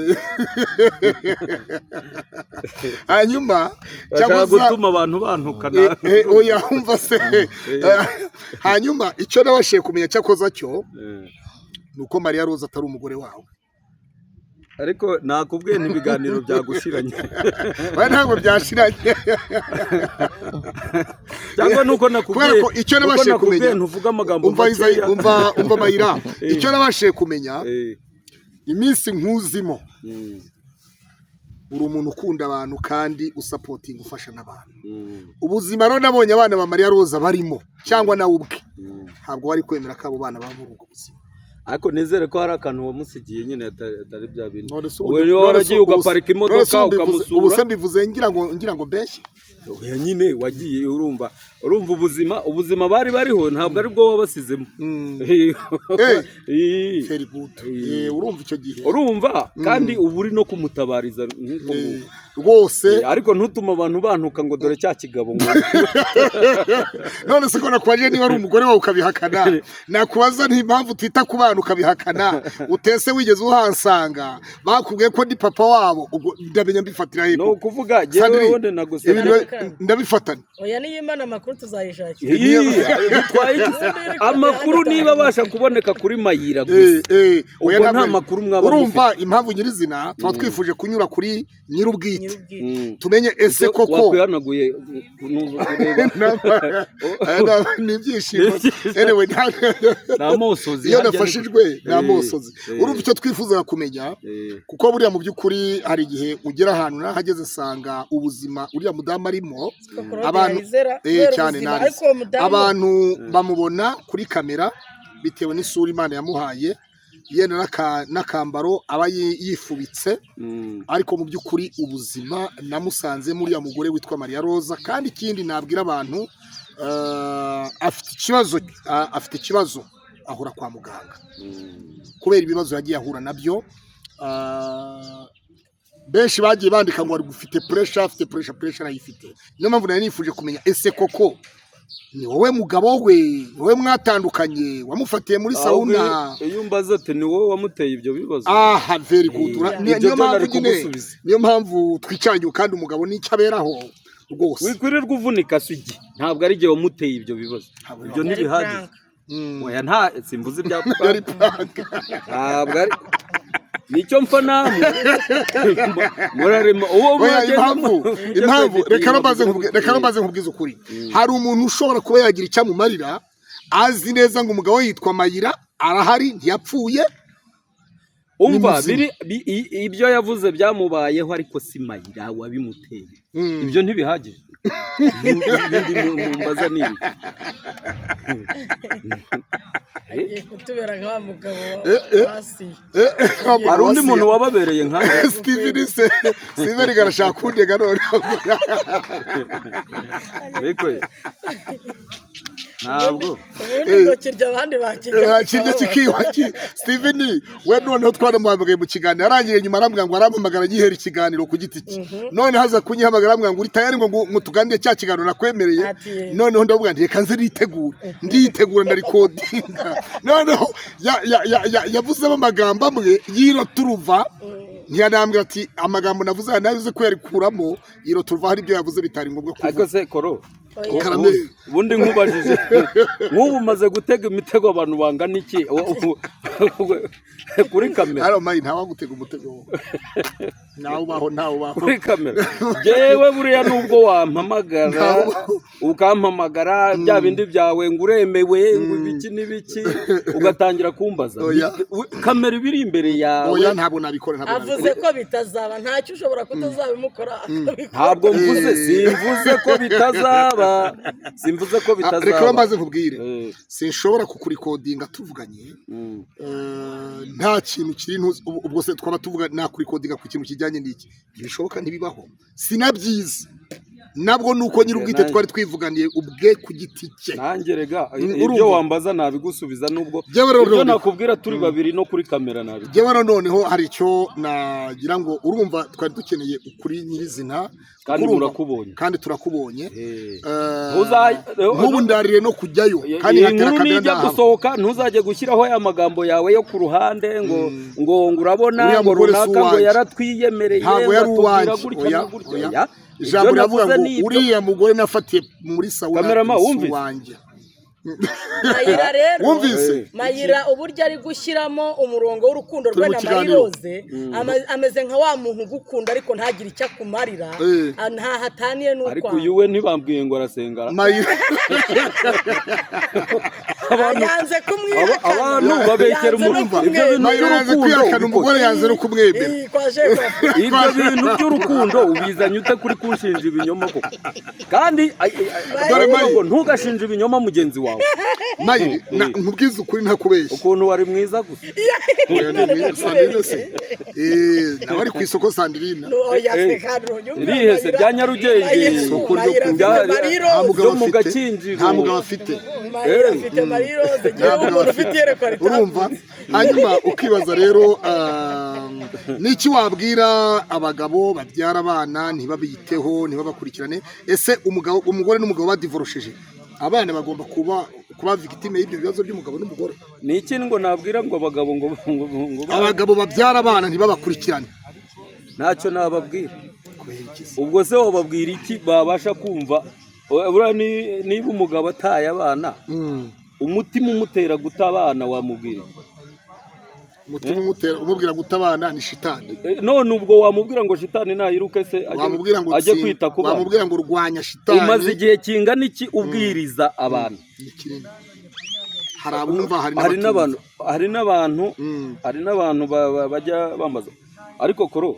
S2: hanyuma
S1: cyangwa gutuma abantu bantukana
S2: oya umva se hanyuma icyo nabashiye kumenya cyakoza cyo nuko Maria Roza atari umugore wawe
S1: ariko nakubwiye n'ibiganiro byagushiranye
S2: ntabwo byashiranye
S1: cyangwa nuko nakubwiye
S2: ko icyo nabashiye kumenya
S1: ntuvuga amagambo
S2: umva Mayira icyo nabashiye kumenya iminsi nkuzimo uri umuntu ukunda abantu kandi usapotinga ufasha n'abantu ubuzima rero nabonye abana ba Maria Roza barimo cyangwa nawe ubwe ntabwo wari kwemera ko abo bana baba muri ubwo buzima
S1: ariko nizere ko hari akantu wamusigiye nyine atari bya bintu wowe niba waragiye ugaparika imodoka ukamusura
S2: ubu se mbivuze ngira ngo mbeshye
S1: oya nyine wagiye urumva ubuzima bari bariho ntabwo ari bwo wabasizemo
S2: very good urumva icyo gihe
S1: urumva kandi ubu uri no kumutabariza
S2: rwose
S1: ariko ntutuma abantu bantuka ngo dore cya kigabo ngo
S2: none se ko nakwaje niba ari umugore wawe ukabihakana nakubaza n'impamvu utita ku bana ukabihakana utese wigeze uhansanga bakubwiye ko ndi papa wabo ndamenya mbifatira hepfo
S1: no kuvuga jewe wonde nagusaba
S2: ndabifatana
S3: oya niyo imana amakuru tuzayishakira
S1: amakuru niba abasha kuboneka kuri Mayira gusa ubwo nta makuru mwaba
S2: urumva impamvu nyirizina tuba twifuje kunyura kuri nyirubwite tumenye ese koko
S1: wakwihanaguye
S2: n'ibyishimo anyway
S1: namosozi
S2: iyo nafashijwe namosozi urumva icyo twifuza kumenya kuko buriya mu by'ukuri hari igihe ugera ahantu nahageze sanga ubuzima uriya mudamu arimo abantu cyane abantu bamubona kuri kamera bitewe n'isura Imana yamuhaye yenda n'akambaro aba yifubitse ariko mu by'ukuri ubuzima namusanze muri ya mugore witwa Maria Roza kandi ikindi nabwira abantu afite ikibazo ahura kwa muganga kubera ibibazo yagiye ahura nabyo benshi bagiye bandika ngo ari gufite afite pressure ayifite niyo mpamvu nari nifuje kumenya ese koko ni wowe mugabo we wowe mwatandukanye wamufatiye muri sauna
S1: iyo umbaza ati ni wowe wamuteye ibyo bibazo
S2: very good niyo mpamvu twicanye kandi umugabo n'icyo aberaho rwose
S1: wikwirirwa uvunika sigi ntabwo ari igihe wamuteye ibyo bibazo ibyo ntibihagije oya nta simvuze ibya ntabwo ari nicyo mpfa namwe murarema uwo
S2: impamvu reka maze nkubwiza ukuri hari umuntu ushobora kuba yagira icyamumarira azi neza ngo umugabo we yitwa Mayira arahari ntiyapfuye
S1: umva ibyo yavuze byamubayeho ariko si Mayira wabimuteye ibyo ntibihagije ibindi mumbaza nibi
S3: kutubera nka mugabo hasi
S1: hari undi muntu wababereye nka
S2: Steven garashaka kundega none
S1: ariko ntabwo
S3: kirya abandi bakijya
S2: kikiwaki Steven we noneho twaramuhamagaye mu kiganiro arangiye nyuma arambwira ngo arampamagara gihera ikiganiro ku giti cye none haza kunyihamagara arambwira ngo uri tayari ngo tuganire cya kiganiro nakwemereye noneho ndavuga nti reka nze nditegura na recordinga noneho yavuzemo amagambo amwe yiro turuva ntiyanambwira ati amagambo navuze navuze ko yarikuramo yiro turuva hari ibyo yavuze bitari ngombwa kuvuga
S1: ariko se koro ubundi nkubajije nk'ubu umaze gutega imitego abantu bangana iki kuri kamera
S2: hano mayi ntawa gutega umutego nawe
S1: kuri kamera jewe buriya nubwo wampamagara ukampamagara bya bindi byawe ngo uremewe ngo ibiki n'ibiki ugatangira kumbaza kamera ibiri imbere yawe
S2: oya ntabwo nabikora
S3: avuze ko bitazaba ntacyo ushobora kutazabimukora
S1: ntabwo mvuze simvuze ko bitazaba simvuze ko bitazaba
S2: reka maze nkubwire sinshobora kukurikodinga tuvuganye nta kintu kiri ubwo se twaba tuvuga nakurikodinga ku kintu kijyanye n'iki bishoboka ntibibaho sinabyiza nabwo nuko nyirubwite twari twivuganiye ubwe ku giti cye
S1: nanjye rega ibyo wambaza nabigusubiza nubwo ibyo nakubwira turi babiri no kuri kamera nabi
S2: jewe noneho hari icyo nagira ngo urumva twari dukeneye ukuri nyirizina kandi turakubonye nk'ubu ndarire no kujyayo kandi
S1: nkatera kamera ndaha gusohoka ntuzajye gushyiraho ya magambo yawe yo ku ruhande ngo urabona ngo runaka ngo yaratwiyemereye
S2: ntabwo yari uwanjye ijambo riravuga ngo uriya mugore nafatiye muri sauna wanjye
S3: Mayira rero Mayira uburyo ari gushyiramo umurongo w'urukundo rwe na Mariroze ameze nka wa muntu ugukunda ariko ntagire icyo akumarira nta hataniye n'ukwa
S1: ariko yuwe ntibambwiye ngo arasengara
S3: yanze kumwihakana
S1: abantu babekera umurumva
S2: ibyo bintu by'urukundo umugore yanze no kumwemera
S1: ibyo bintu by'urukundo ubizanye ute kuri kunshinja ibinyoma koko kandi ntugashinje ibinyoma mugenzi wawe
S2: Mayi nkubwiza ukuri ntakubeshya
S1: ukuntu wari mwiza gusa
S2: nawe ari ku isoko Sandrine
S1: rihese bya Nyarugenge byo mu Gakinjiro
S2: nta mugabo afite
S3: urumva
S2: hanyuma ukibaza rero niki wabwira abagabo babyara abana ntibabiteho ntibabakurikirane ese umugore n'umugabo badivorosheje abana bagomba kuba victime y'ibyo bibazo by'umugabo n'umugore
S1: ni iki ngo nabwira ngo abagabo ngo
S2: abagabo babyara abana ntibabakurikirane
S1: ntacyo nababwira ubwo se wababwira iki babasha kumva niba umugabo ataye abana umutima umutera guta abana wamubwira
S2: umutima umubwira guta abana ni shitani
S1: none ubwo wamubwira ngo shitani nayiruke se ajye kwita ku bana
S2: wamubwira ngo urwanya shitani
S1: umaze igihe kingana iki ubwiriza abantu hari n'abantu bajya bambaza ariko koro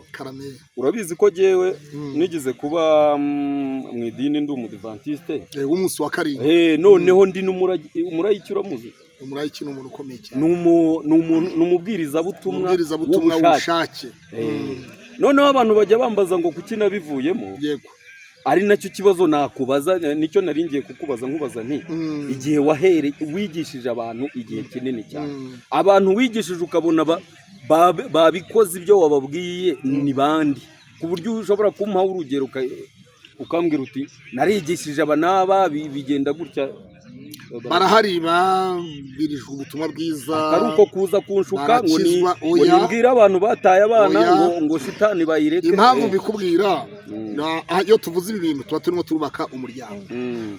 S1: urabizi ko jewe nigeze kuba mu idini ndi umudivantiste
S2: w'umunsi wa karindwi
S1: noneho ndi n'umurayiki uramuzi
S2: umurayiki ni umuntu ukomeye cyane
S1: ni umubwirizabutumwa w'ubushake noneho abantu bajya bambaza ngo kuki nabivuyemo
S2: yego
S1: ari nacyo kibazo nakubaza nicyo naringiye kukubaza nkubaza nti igihe wigishije abantu igihe kinini cyane abantu wigishije ukabona babikoze ibyo wababwiye ni bandi ku buryo ushobora kumpaho urugero ukambwira uti narigishije aba n'aba bigenda gutya
S2: barahari babirijwe ubutumwa bwiza
S1: ari uko kuza kunshuka ngo nibwire abantu bataye abana ngo shitani bayireke
S2: impamvu bikubwira iyo tuvuze ibi bintu tuba turimo turubaka umuryango.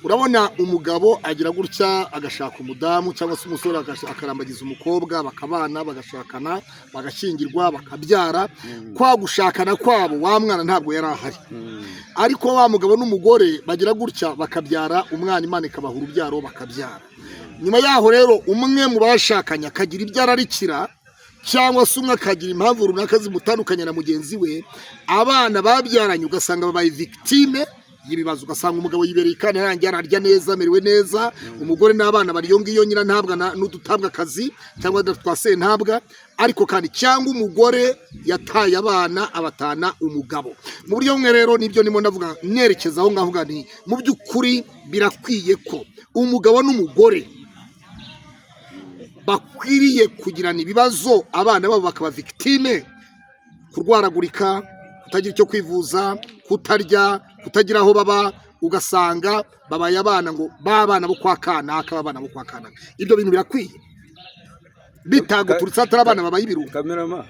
S2: Urabona umugabo agira gutya agashaka umudamu cyangwa se umusore akarambagiza umukobwa bakabana bagashakana bagashyingirwa bakabyara. Kwa gushakana kwabo wa mwana ntabwo yari ahari, ariko wa mugabo n'umugore bagira gutya bakabyara umwana, Imana ikabaha urubyaro bakabyara. Nyuma yaho rero umwe mu bashakanye akagira ibyo ararikira cyangwa se umwe akagira impamvu runaka zimutandukanya na mugenzi we, abana babyaranye ugasanga babaye victime y'ibibazo. Ugasanga umugabo yibereye ikana yarangiye ararya neza amerewe neza, umugore n'abana bari yo ngiyo nyina ntabwa n'udutabwa akazi cyangwa twase ntabwa, ariko kandi cyangwa umugore yataye abana abatana umugabo. Mu buryo bumwe rero nibyo nimo ndavuga nerekeza aho ngavuga nti mu by'ukuri birakwiye ko umugabo n'umugore bakwiriye kugirana ibibazo, abana babo bakaba victime, kurwaragurika, kutagira icyo kwivuza, kutarya, kutagira aho baba, ugasanga babaye abana ngo babana bo kwa kanaka, babana bo kwa kanaka. Ibyo bintu birakwiye bitaguturutse atari abana babaye ibirunga.
S1: Kamerama,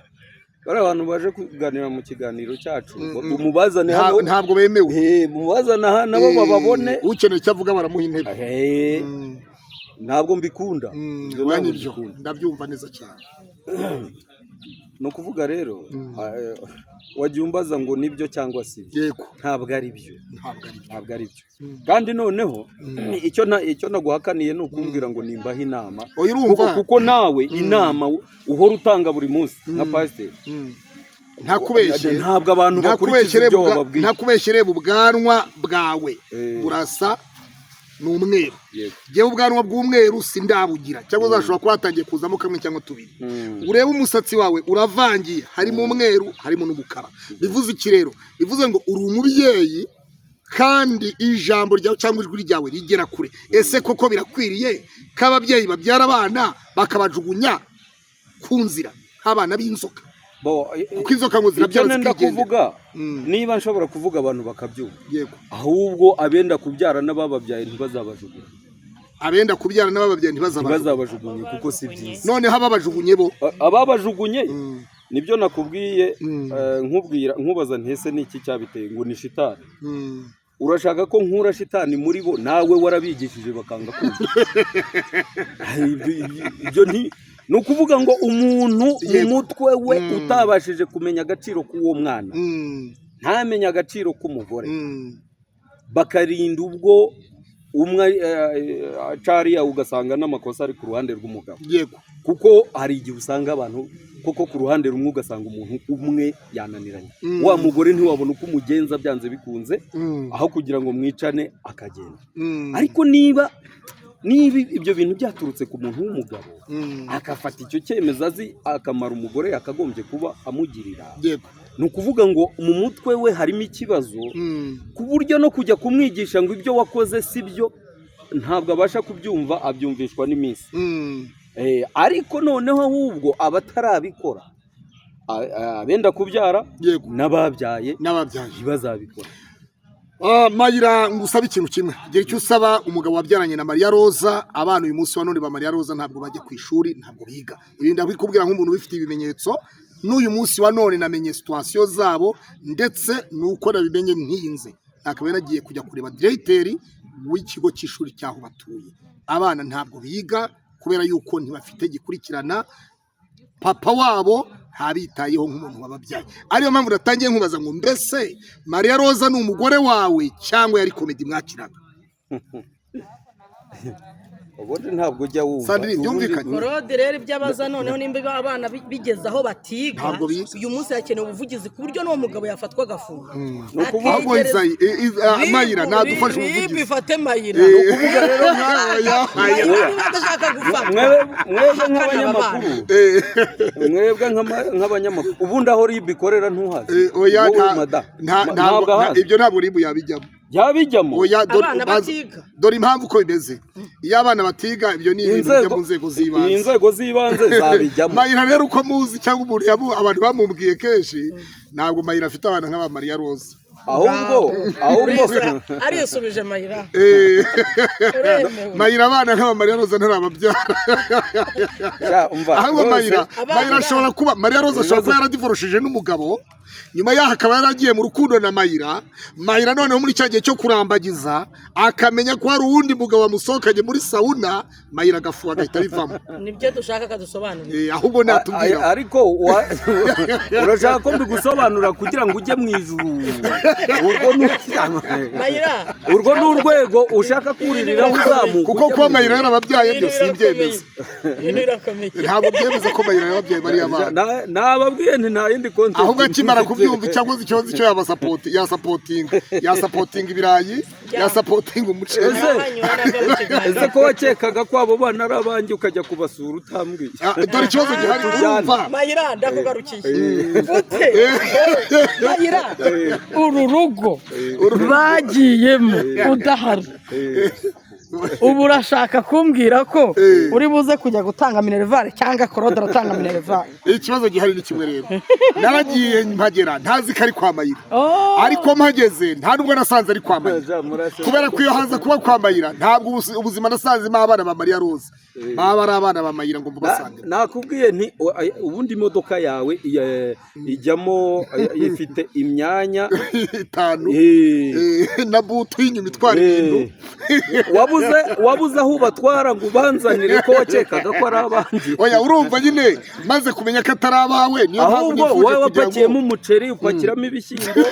S1: bari abantu baje kuganira mu kiganiro cyacu umubazane hano
S2: ntabwo bemewe,
S1: mubazana hano nabo bababone,
S2: ukeneye icyo avuga baramuha intebe.
S1: Ntabwo mbikunda,
S2: ndabyumva neza cyane.
S1: No kuvuga rero wagiye umbaza ngo nibyo cyangwa si
S2: yego,
S1: ntabwo ari byo, ntabwo ari byo. Kandi noneho icyo naguhakaniye ni ukumbwira ngo nimbaho inama, kuko nawe inama uhora utanga buri munsi nka pasiteri. Ntabwo abantu bakurikiza ibyo wababwiye.
S2: Ntakubeshyere ubwanwa bwawe burasa n'umweru, yewe ubwanwa bw'umweru sindabugira, cyangwa uzashobora kuba hatangiye kuzamo kamwe cyangwa tubiri. Urebe umusatsi wawe uravangiye, harimo umweru harimo n'umukara. Bivuze iki rero? Bivuze ngo uri umubyeyi kandi ijambo ryawe cyangwa ijwi ryawe rigera kure. Ese koko birakwiriye ko ababyeyi babyara abana bakabajugunya ku nzira nk'abana b'inzoka? Kuko inzoka ngo zirabyara
S1: kuvuga, niba nshobora kuvuga abantu bakabyumva, ahubwo abenda kubyara n'abababyaye ntibazabajugunye.
S2: Abenda kubyara n'abababyaye
S1: ntibazabajugunye kuko si byiza.
S2: Noneho ababajugunye bo,
S1: ababajugunye nibyo nakubwiye, nkubaza ntese niki cyabiteye ngo ni shitani. Urashaka ko nkura shitani muri bo, nawe warabigishije bakanga kumva. Ibyo ni ukuvuga ngo umuntu mu mutwe we utabashije kumenya agaciro k'uwo mwana, ntamenye agaciro k'umugore, bakarinda ubwo umwe acariya ugasanga n'amakosa ari ku ruhande rw'umugabo. Kuko hari igihe usanga abantu koko ku ruhande rumwe ugasanga umuntu umwe yananiranye, wa mugore ntiwabona uko umugenza byanze bikunze, aho kugira ngo mwicane akagenda. Ariko niba ibyo bintu byaturutse ku muntu w'umugabo akafata icyo cyemezo azi akamara umugore yakagombye kuba amugirira, ni ukuvuga ngo mu mutwe we harimo ikibazo, ku buryo no kujya kumwigisha ngo ibyo wakoze si byo ntabwo abasha kubyumva, abyumvishwa n'iminsi. Ariko noneho ahubwo abatarabikora, abenda kubyara n'ababyaye ntibazabikora.
S2: Mayira ngusaba ikintu kimwe, igihe cyo usaba umugabo wabyaranye na Maria Roza, abana uyu munsi wa none ba Maria Roza ntabwo bajya ku ishuri, ntabwo biga. Ibi ndabikubwira nk'umuntu ubifite ibimenyetso, n'uyu munsi wa none namenye situation zabo, ndetse nuko nabimenye ntinze. Akaba yaragiye kujya kureba directeur w'ikigo cy'ishuri cyaho batuye. Abana ntabwo biga kubera yuko ntibafite gikurikirana, papa wabo ntabitayeho nk'umuntu wababyaye. Ariyo mpamvu natangiye nkubaza ngo mbese Maria Roza ni umugore wawe cyangwa yari komedi mwakiraga?
S1: Ubundi ntabwo ujya wumva.
S2: Sandrine byumvikanye.
S3: Korode rero ibyabaza noneho nimba abana bigeze aho batiga, uyu munsi hakenewe ubuvugizi ku buryo n'uwo mugabo yafatwa agafunga.
S2: No kuvuga ngo Mayira nadufashe ubuvugizi.
S3: Bifate Mayira.
S1: No kuvuga rero mwebwe nk'abanyamakuru ubundi aho ribu ikorera ntuhazi.
S2: Ibyo ntabwo ribu yabijyamo.
S1: Yabijyamo
S3: abana batiga.
S2: Dore impamvu uko bimeze, iyo abana batiga ibyo ni ibintu byo mu nzego z'ibanze.
S1: Inzego z'ibanze zabijyamo.
S2: Mayira rero uko muzi cyangwa umuntu abantu bamubwiye kenshi, ntabwo Mayira afite abana nk'aba Maria Roza.
S1: ahubwo
S3: arisubije Mayira.
S2: Mayira abana nk'aba Maria Roza ntarababyara. Ahubwo Mayira ashobora kuba Maria Roza ashobora kuba yaradivorishije n'umugabo nyuma yaho akaba yaragiye mu rukundo na Mayira noneho muri cya gihe cyo kurambagiza akamenya ko hari uwundi mugabo wamusohokanye muri sauna Mayira agafu agahita bivamo.
S3: Nibyo dushaka kadusobanurira.
S2: Ahubwo natubwira
S1: ariko urashaka ko mbigusobanura kugira ngo ujye mu ijuru. Urwo ni urwego ushaka kuririra uzamuka,
S2: kuko kwa Mayira yarababyaye byo simbyemeza. Ntabwo byemeza ko Mayira yarababyaye bari abana.
S1: Nababwiye nti nta yindi konti.
S2: Ahubwo akimara kubyumva cyangwa ikibazo cyo yasapotinga ibirayi, yasapotinga umuceri.
S1: Ese ko wakekaga ko abo bana ari abanjye ukajya kubasura utambwiye?
S2: Dore ikibazo gihari urumva.
S3: Mayira ndakugarukiye. Mayira uru rugo bagiyemo udahari. Ubu urashaka kumbwira ko uri buze kujya gutanga minerivare cyangwa Claude aratanga minerivare?
S2: Ikibazo gihari ni kimwe rero. Naragiye mpagera ntazi ko ari kwa Mayira, ariko mpageze nta nubwo nasanze ari kwa Mayira, kubera ko iyo haza kuba kwa Mayira ntabwo ubuzima nasanzemo abana ba Maria Rose baba ari abana ba Mayira ngo mbasange.
S1: Nakubwiye nti ubundi imodoka yawe ijyamo ifite imyanya
S2: 5 na butu y'inyuma itwara ibintu.
S1: wabuze aho ubatwara ngo ubanzanire ko wakekaga ko ari abandi.
S2: Oya urumva nyine maze kumenya ko atari abawe niyo
S1: ahubwo wowe wapakiyemo umuceri upakiramo ibishyimbo.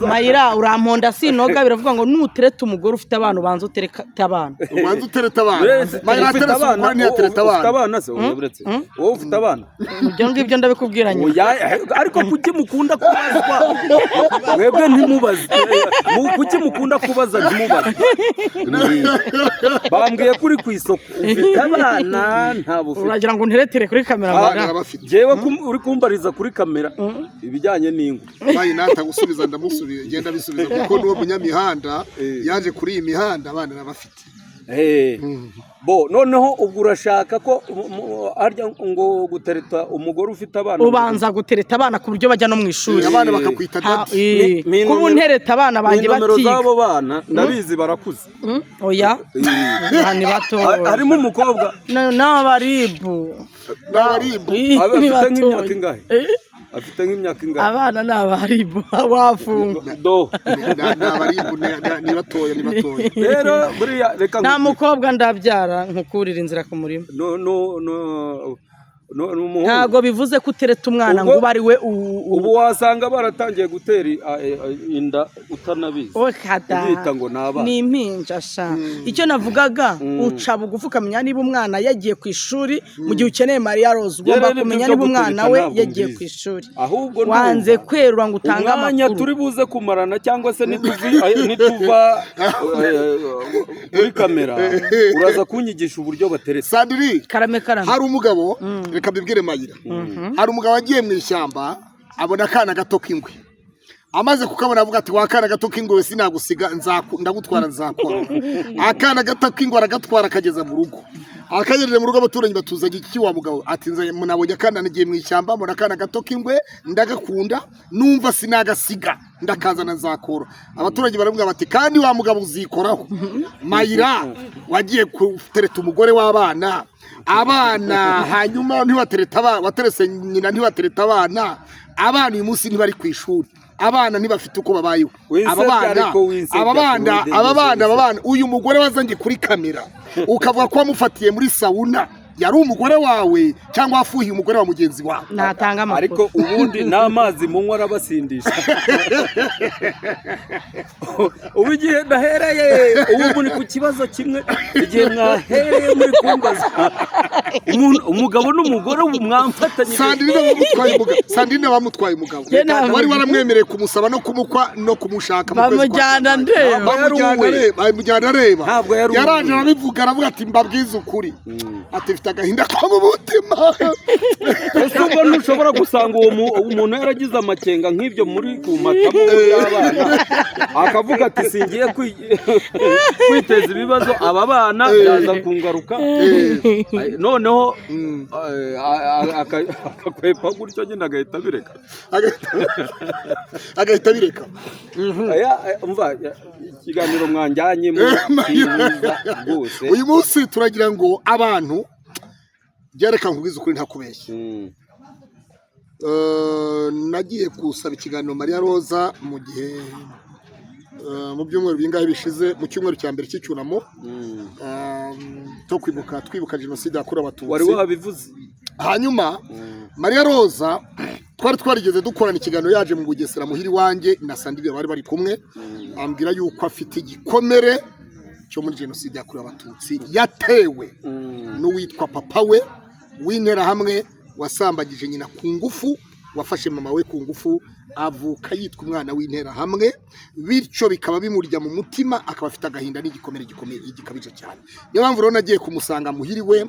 S3: Mayira uramponda sinoga biravuga ngo nutereta umugore ufite abana ubanza utereta abana.
S2: Ubanza utereta abana. Mayira atereta abana ntiyatereta abana.
S1: Ufite abana se wowe ufite abana?
S3: Ibyo ngibyo ndabikubwira nyuma.
S1: Ariko kuki mukunda kubazwa? Mwebwe ntimubaze. Kuki mukunda kubaza ntimubaze? Bambwiye kuri ku isoko ufite abana ntabwo ufite.
S3: Uragira ngo nteretere kuri kamera
S2: mbaga?
S1: Jewe uri kumbariza kuri kamera ibijyanye n'ingo.
S2: Bayi natagusubiza ndamusubiye genda bisubiza kuko n'uwo munyamihanda yaje kuri iyi mihanda abana nabafite.
S1: Bo noneho ubwo urashaka ko arya ngo gutereta umugore ufite abana
S3: ubanza gutereta abana ku buryo bajya no mu ishuri
S2: abana bakakwita dati
S3: kubu ntereta abana banjye batiga
S1: nimero z'abo bana ndabizi barakuze.
S3: Oya ni bato
S1: harimo umukobwa
S3: n'abaribu
S1: afite nk'imyaka ingahe? Afite nk'imyaka ingahe?
S3: Abana n'abaribu wafunga
S2: n'abaribu ni batoya
S1: rero buriya reka
S3: nta mukobwa ndabyara nkukurira inzira ku murima. Ntabwo bivuze ko utereta umwana ngo uba ari we.
S1: Ubu wasanga baratangiye gutera inda utanabizi ubita ngo ni abana.
S3: Ni impinja sha. Icyo navugaga uca bugufi ukamenya niba umwana yagiye ku ishuri mu gihe ukeneye Maria Rose ugomba kumenya niba umwana we yagiye ku ishuri.
S1: Ahubwo
S3: wanze kwerura ngo utange
S1: amakuru turi buze kumarana cyangwa se nituva kuri kamera uraza kunyigisha uburyo bateretse.
S2: Sandiri
S3: karame
S2: hari umugabo reka mbibwire Mayira. Hari umugabo agiye mu ishyamba abona akana gato k'ingwe, amaze kukabona avuga ati wakana gato k'ingwe sinagusiga ndagutwara nzakora. Akana gato k'ingwe aragatwara akageza mu rugo, akagerera mu rugo abaturanyi batuzanye iki wa mugabo ati nabonye akana nagiye mu ishyamba mbona akana gato k'ingwe ndagakunda numva sinagasiga ndakazana nzakora. Abaturanyi baravuga bati kandi wa mugabo uzikoraho. Mayira wagiye kutereta umugore w'abana hanyuma ntiwatereta abana waterese nyina ntiwatereta abana uyu munsi ntibari ku ishuri, abana ntibafite uko babayeho. Aba bana uyu mugore wazanye kuri kamera ukavuga ko wamufatiye muri sauna yari umugore wawe cyangwa wafuhiye umugore wa mugenzi wawe?
S3: Natanga amakuru.
S1: Ariko ubundi n'amazi munywa arabasindisha. Ubu igihe ndahereye ubu ni ku kibazo kimwe igihe mwahereye muri kumbaza umugabo n'umugore mwamfatanye.
S2: Sandrine bamutwaye umugabo wari waramwemereye kumusaba no kumukwa no kumushaka mu
S3: kwezi
S2: bamujyana areba yaraje arabivuga aravuga ati mbabwize ukuri ati agahinda ko mu mutima.
S1: Ese ubwo ntushobora gusanga uwo umuntu yaragize amakenga nk'ibyo muri ku matamo y'abana akavuga ati singiye kwiteza ibibazo aba bana byaza kungaruka noneho akakwepa gutyo nyine agahita bireka umva ikiganiro mwanjyanye rwose
S2: uyu munsi turagira ngo abantu byareka nkubwiza ukuri ntakubeshye nagiye gusaba ikiganiro Maria Roza mu gihe mu byumweru bingahe bishize mu cyumweru cya mbere cy'icyunamo to twibuka jenoside yakorewe abatutsi.
S1: Wari wabivuze.
S2: Hanyuma Maria Roza twari twarigeze dukorana ikiganiro yaje mu Bugesera muhiri wanjye na Sandrine bari bari kumwe, ambwira yuko afite igikomere cyo muri jenoside yakorewe abatutsi yatewe n'uwitwa papa we w'intera hamwe wasambagije nyina ku ngufu, wafashe mama we ku ngufu, avuka yitwa umwana w'intera hamwe, bityo bikaba bimurya mu mutima, akaba afite agahinda n'igikomere gikomeye igikabije cyane. Niyo mpamvu rero nagiye kumusanga muhiriwe,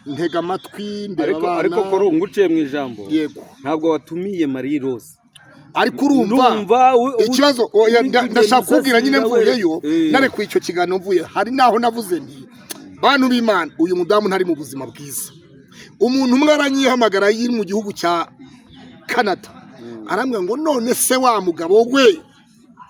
S2: ntega amatwi ndeba abana.
S1: Ariko ko nguciye mu ijambo,
S2: yego,
S1: ntabwo watumiye Marie Rose.
S2: Ariko urumva ikibazo ndashaka kubwira nyine mvuyeyo, narekuye icyo kiganiro mvuye, hari naho navuze nti bantu b'Imana, uyu mudamu ntari mu buzima bwiza. Umuntu umwe aranyihamagara yiri mu gihugu cya Canada, arambwira ngo none se wa mugabo we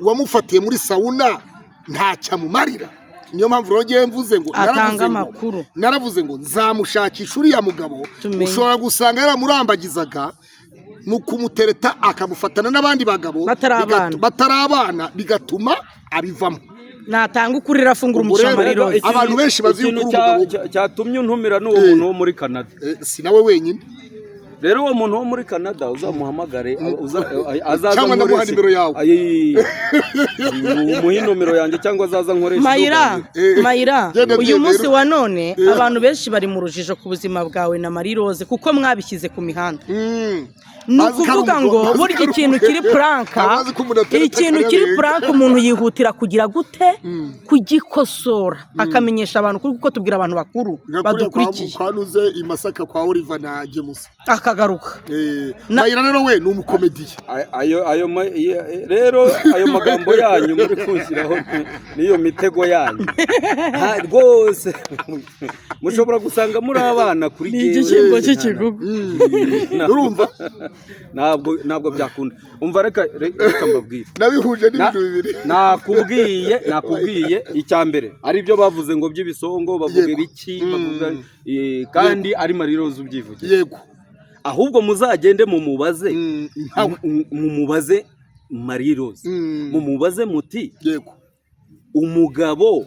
S2: wamufatiye muri sauna ntacyamumarira. Niyo mpamvu rogeye mvuze ngo
S3: atanga amakuru,
S2: naravuze ngo nzamushakisha uriya mugabo, ushobora gusanga yaramurambagizaga mu kumutereta akamufatana n'abandi bagabo batarabana, bigatuma abivamo.
S3: Natanga ukuri rafungura umuco Marie Rose.
S2: Abantu benshi bazi
S1: uko umugabo cyatumye untumira n'uwo muntu wo muri Canada.
S2: Si nawe wenyine.
S1: Rero uwo muntu wo muri Canada uzamuhamagare, azaza
S2: cyangwa ndamuha nimero yawe.
S1: Umuhe nomero yanjye cyangwa azaza nkoresha.
S3: Mayira, uyu munsi wa none abantu benshi bari mu rujijo ku buzima bwawe na Marie Rose kuko mwabishyize ku mihanda. Nukuvuga ngo burya ikintu kiri pranka, ikintu kiri pranka umuntu yihutira kugira gute kugikosora akamenyesha abantu kuko tubwira abantu bakuru badukurikiye.
S2: Kwanuze i Masaka kwa Oliver na James
S3: akagaruka.
S2: Mayira rero we ni umukomediye.
S1: Rero ayo magambo yanyu muri kunshyiraho niyo mitego yanyu rwose mushobora gusanga muri abana kuri
S3: igishyimbo cy'ikigugu.
S2: Urumva
S1: ntabwo byakunda. Umva reka mbabwire,
S2: nabihuje n'ibintu bibiri.
S1: nakubwiye icya mbere ari byo bavuze ngo by'ibisongo bavuga ibiki, kandi ari Marie Rose ubyivugira.
S2: Yego,
S1: ahubwo muzagende mumubaze Marie Rose, mumubaze muti
S2: yego,
S1: umugabo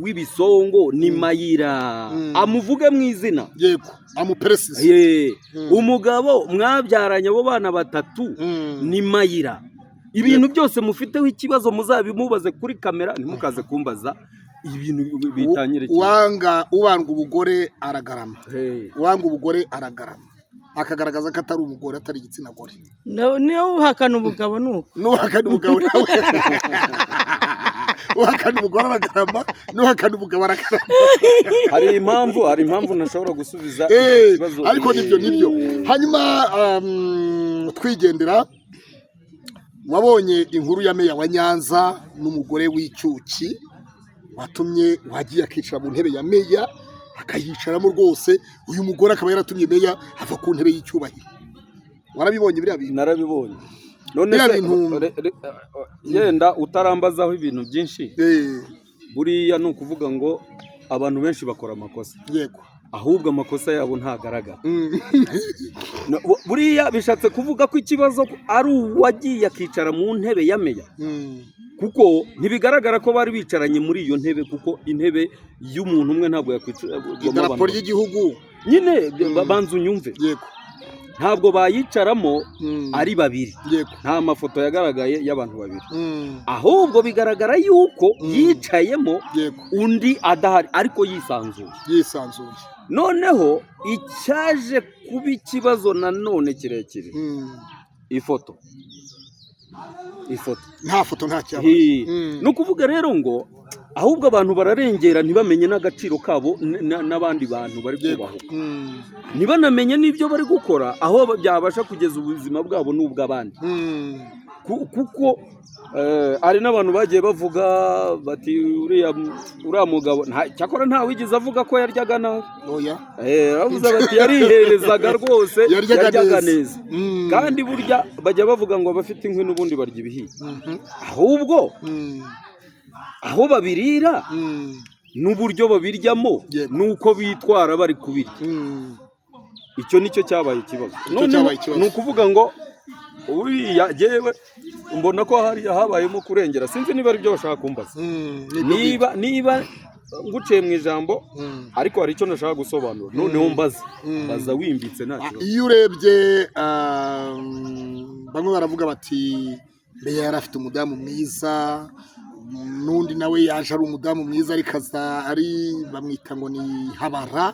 S1: w'ibisongo ni Mayira, amuvuge mu izina.
S2: Yego, amuperesize.
S1: Umugabo mwabyaranye abo bana batatu ni Mayira. Ibintu byose mufiteho ikibazo muzabimubaze kuri kamera, ntimukaze kumbaza ibintu bitanyire.
S2: Ubanga ubugore aragarama, wanga ubugore aragarama, akagaragaza ko atari umugore, atari igitsina gore.
S3: Niyo uhakana umugabo nuko
S2: nuhakana umugabo nawe uhakana umugore aragarama, nuhakana umugabo aragarama.
S1: hari impamvu nashobora gusubiza
S2: ikibazo, ariko nibyo. Hanyuma twigendera, wabonye inkuru ya meya wa Nyanza n'umugore w'icyuki watumye wagiye akicara mu ntebe ya meya akayicaramo rwose. Uyu mugore akaba yaratumye meya ava ku ntebe y'icyubahiro. Warabibonye biriya bintu?
S1: Narabibonye. None yenda utarambazaho ibintu byinshi, buriya ni ukuvuga ngo abantu benshi bakora amakosa.
S2: Yego,
S1: ahubwo amakosa yabo ntagaragara. Buriya bishatse kuvuga ko ikibazo ari uwagiye akicara mu ntebe ya meya, kuko ntibigaragara ko bari bicaranye muri iyo ntebe, kuko intebe y'umuntu umwe ntabwo yakwicara.
S2: Idarapo ry'igihugu
S1: nyine banza unyumve.
S2: Yego,
S1: ntabwo bayicaramo ari babiri.
S2: Yego,
S1: nta mafoto yagaragaye y'abantu babiri, ahubwo bigaragara yuko yicayemo undi adahari ariko yisanzuye. Noneho icyaje kuba ikibazo nanone kirekire, ifoto
S2: nta foto nta cyaba.
S1: Ni ukuvuga rero ngo ahubwo abantu bararengera ntibamenye n'agaciro kabo n'abandi bantu bari kubahuka, ntibanamenye n'ibyo bari gukora, aho byabasha kugeza ubuzima bwabo n'ubw'abandi. Kuko hari n'abantu bagiye bavuga bati uriya mugabo cyakora nta wigeze avuga ko yaryaga nabi. Bavuze bati yariherezaga rwose, yaryaga neza. Kandi burya bajya bavuga ngo abafite inkwi n'ubundi barya ibihiye. Ahubwo aho babirira n'uburyo babiryamo nuko bitwara bari kubirya. icyo nicyo cyabaye ikibazo. Ni ukuvuga ngo uriya jewe mbona ko habayemo kurengera, sinzi niba ari byo bashaka kumbaza. Niba nguciye mu ijambo ariko hari icyo nashaka gusobanura, noneho mbaza wimbitse nta kibazo.
S2: Iyo urebye bamwe baravuga bati Meya yari afite umudamu mwiza, n'undi nawe yaje ari umudamu mwiza ariko ari bamwita ngo ni Habara.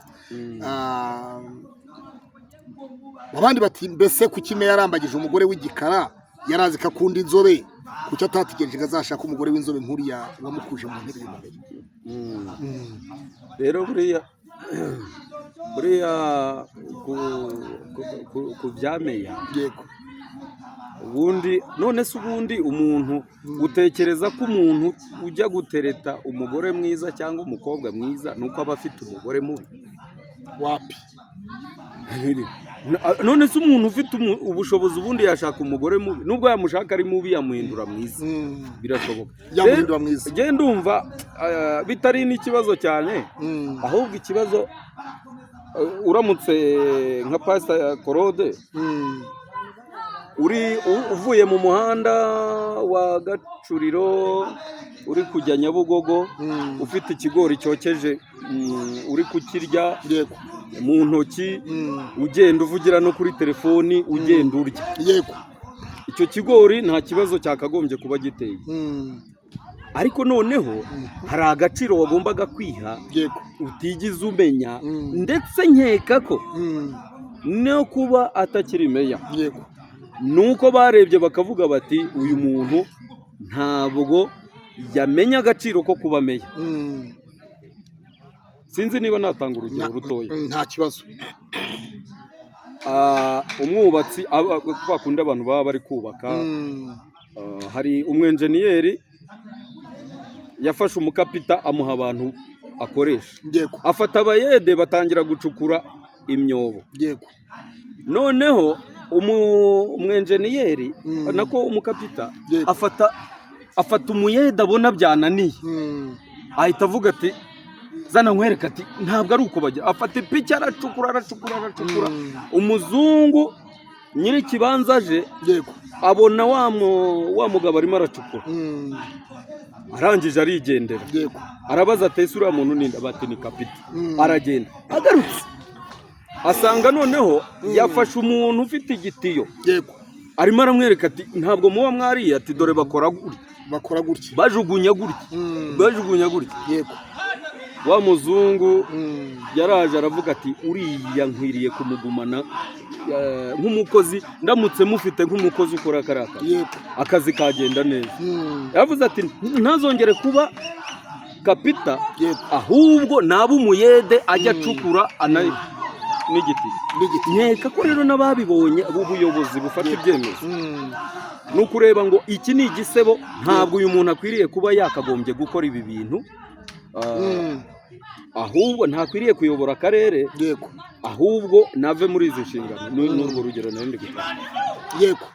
S2: Abandi bati mbese kuki Meya yarambagije umugore w'igikara, yarazi ko akunda inzobe, kuki atategereje ko azashaka umugore w'inzobe nkuriya wamukuje mu ntebe y'umugore.
S1: Rero buriya ku bya Meya,
S2: yego,
S1: ubundi none se ubundi umuntu utekereza ko umuntu ujya gutereta umugore mwiza cyangwa umukobwa mwiza nuko aba afite umugore mubi?
S2: Wapi?
S1: None se umuntu ufite ubushobozi ubundi yashaka umugore mubi, nubwo yamushaka ari mubi yamuhindura mwiza, birashoboka.
S2: Yamuhindura mwiza.
S1: Je ndumva bitari n'ikibazo cyane, ahubwo ikibazo uramutse nka Pastor Claude uvuye mu muhanda wa Gacuriro uri kujya Nyabugogo, ufite ikigori cyokeje uri kukirya mu ntoki, ugenda uvugira no kuri telefoni, ugenda urya,
S2: yego,
S1: icyo kigori nta kibazo cyakagombye kuba giteye. Ariko noneho hari agaciro wagombaga kwiha utigize umenya, ndetse nkeka ko no kuba atakiri Meya, nuko barebye bakavuga bati uyu muntu ntabwo yamenya agaciro ko kuba Meya. Sinzi niba natanga urugero rutoya.
S2: Nta kibazo.
S1: Umwubatsi bakunda abantu baba bari kubaka, hari umwenjeniyeri yafashe umukapita amuha abantu akoresha, afata abayede batangira gucukura imyobo. Noneho umwenjeniyeri nako umukapita afata umuyede abona byananiye, ahita avuga ati zana nkwereka, ati ntabwo ari uko bagira. Afata ipiki aracukura. Umuzungu nyiri kibanza aje abona wa mugabo arimo aracukura, arangije arigendera. Arabaza ati ese uriya muntu ninde? Bati ni kapita. Aragenda, agarutse asanga noneho yafashe umuntu ufite igitiyo, arimo aramwereka ati ntabwo muba mwariye, ati dore bakora gutya, bajugunya gutya. Wa muzungu yaraje aravuga ati uriya nkwiriye kumugumana nk'umukozi, ndamutse mufite nk'umukozi ukora karaka akazi kagenda neza. Yavuze ati ntazongere kuba kapita, ahubwo naba umuyede ajya acukura n'igiti. Nkeka ko rero n'ababibonye ubuyobozi bufata ibyemezo ni ukureba ngo iki ni igisebo, ntabwo uyu muntu akwiriye kuba yakagombye gukora ibi bintu, ahubwo ntakwiriye kuyobora akarere, ahubwo nave muri izi nshingano. N'urwo rugero nari ndi gutanga.
S2: Yego.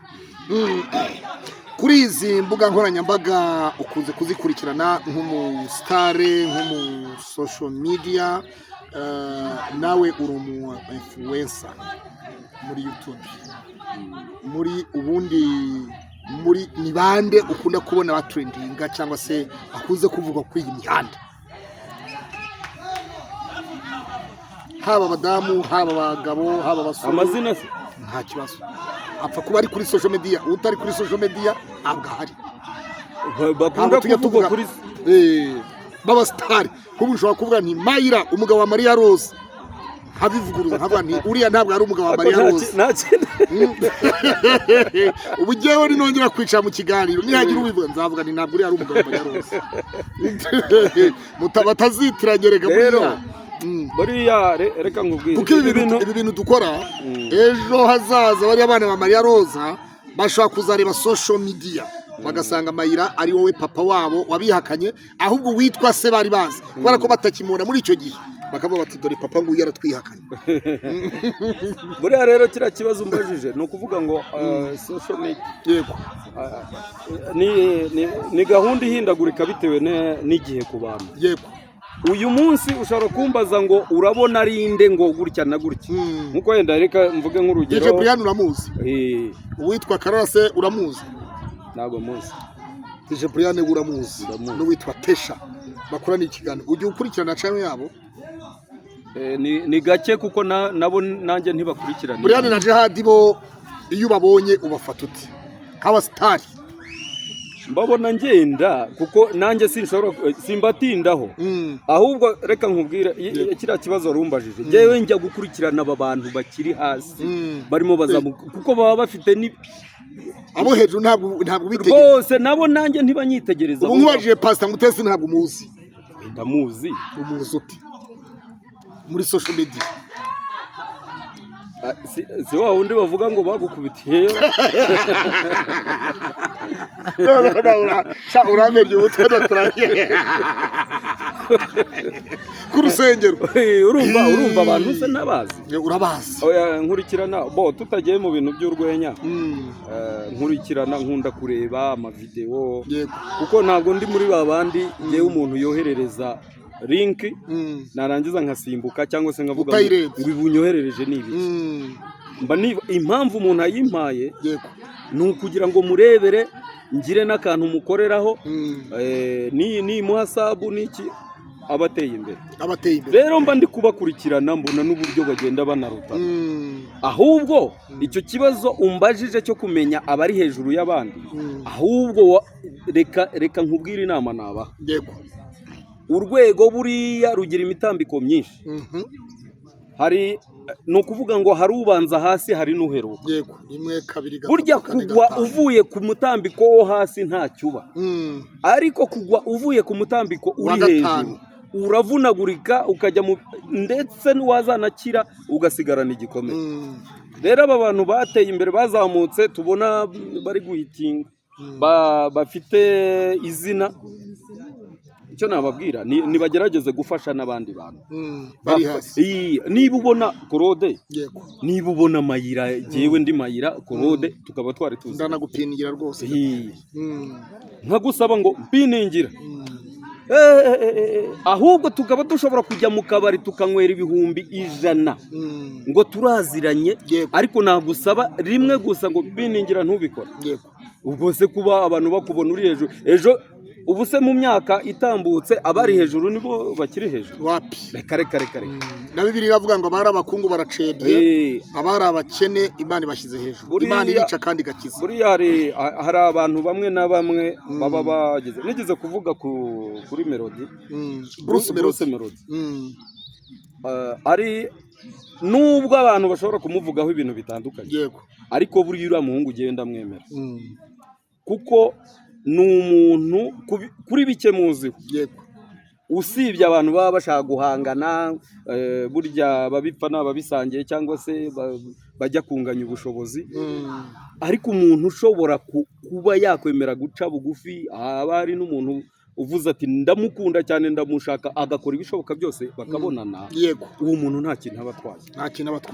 S2: Kuri izi mbuga nkoranyambaga ukunze kuzikurikirana nk'umusitare, nk'umu social media, nawe uri umu influencer muri YouTube. Muri ni bande ukunda kubona batrendinga cyangwa se akunze kuvuga kuri iyi mihanda? Haba abadamu, haba abagabo, haba abasore.
S1: Amazina se
S2: nta kibazo, apfa kuba ari kuri social media, utari kuri social media abwahari.
S1: Bakunda kuvuga kuri
S2: baba star, kuko ushobora kuvuga nti Mayira umugabo wa Maria Rose, habivuguruza nkavuga nti uriya ntabwo ari umugabo wa Maria Rose. Ubugeho ni nongera kwica mu kiganiro, nihagira ubivuga nzavuga nti ntabwo uriya ari umugabo wa Maria Rose. Mutabazitiranyerega
S1: buriya reka nkubwire,
S2: kuko ibi bintu dukora ejo hazaza bari abana ba Maria Rose bashobora kuzareba social media bagasanga Mayira ari wowe papa wabo wabihakanye, ahubwo witwa se bari bazi, kubera ko batakimura muri icyo gihe, bakavuga bati dore papa nguyu yaratwihakanye.
S1: Buriya rero kira kibazo umbajije ni ukuvuga ngo social media ni gahunda ihindagurika bitewe n'igihe ku bantu. uyu munsi ushobora kumbaza ngo urabona ari inde ngo gutya na gutya nkuko wenda reka mvuge nk'urugero
S2: DJ Brian uramuzi uwitwa Karase uramuzi
S1: ntabwo muzi
S2: DJ Brian uramuzi n'uwitwa Tesha bakorana ikiganiro ujye ukurikirana channel yabo
S1: ni gake kuko nabo nanjye ntibakurikirana
S2: Brian na Jihad bo iyo ubabonye ubafata uti nk'aba star
S1: mbabona ngenda kuko nanjye simbatindaho ahubwo reka nkubwira kiriya kibazo rumbajije njyewe njya gukurikirana aba bantu bakiri hasi barimo bazamuka kuko baba bafite
S2: abo hejuru ntabwo bitegereza
S1: rwose nabo nanjye ntibanyitegereza
S2: ubu nkubajije Pastor Mutesi ntabwo muzi
S1: ndamuzi
S2: umuzi uti muri social media
S1: si wa wundi bavuga ngo bagukubitiye
S2: uramebye ubutwe turagiye ku rusengero
S1: urumva abantu se nabazi
S2: urabazi
S1: nkurikirana tutagiye mu bintu by'urwenya nkurikirana nkunda kureba amavideo kuko ntabwo ndi muri babandi yewe umuntu yoherereza link narangiza nkasimbuka cyangwa se nkavuga ngo ibunyoherereje nibi mba impamvu umuntu ayimpaye ni ukugira ngo murebere ngire n'akantu mukoreraho ni muhasabu niki abateye imbere rero mba ndi kubakurikirana mbona n'uburyo bagenda banaruta ahubwo icyo kibazo umbajije cyo kumenya abari hejuru y'abandi ahubwo reka nkubwire inama nabaha urwego buriya rugira imitambiko myinshi ni ukuvuga ngo hari ubanza hasi hari n'uheruka burya kugwa uvuye ku mutambiko wo hasi ntacyo uba ariko kugwa uvuye ku mutambiko uri hejuru uravunagurika ukajya ndetse n'uwazanakira ugasigarana igikomere rero aba bantu bateye imbere bazamutse tubona bari guhitinga bafite izina icyo nababwira nibagerageze gufasha n'abandi bantu niba ubona Claude niba ubona Mayira yewe ndi Mayira Claude tukaba twari tuzi
S2: ndanagupingira rwose
S1: nkagusaba ngo mpiningira ahubwo tukaba dushobora kujya mu kabari tukanywera ibihumbi 100 ngo turaziranye ariko nagusaba rimwe gusa ngo mpiningira ntubikora ubwo se kuba abantu bakubona uri hejuru ejo ubu se mu myaka itambutse abari hejuru nibo bakiri hejuru
S2: wapi
S1: reka
S2: na Bibiliya iravuga ngo abari abakungu baracebye abari abakene Imana bashyize hejuru Imana irica kandi gakiza
S1: buriya hari abantu bamwe na bamwe baba bageze nigeze kuvuga kuri Melody Bruce Melody ari nubwo abantu bashobora kumuvugaho ibintu bitandukanye ariko buriya uriya muhungu ugenda mwemera kuko ni umuntu kuri bike muziho usibye abantu baba bashaka guhangana burya babipfa n'ababisangiye cyangwa se bajya kunganya ubushobozi ariko umuntu ushobora kuba yakwemera guca bugufi aba ari n'umuntu uvuze ati ndamukunda cyane ndamushaka agakora ibishoboka byose bakabonana uwo muntu nta kintu aba atwaye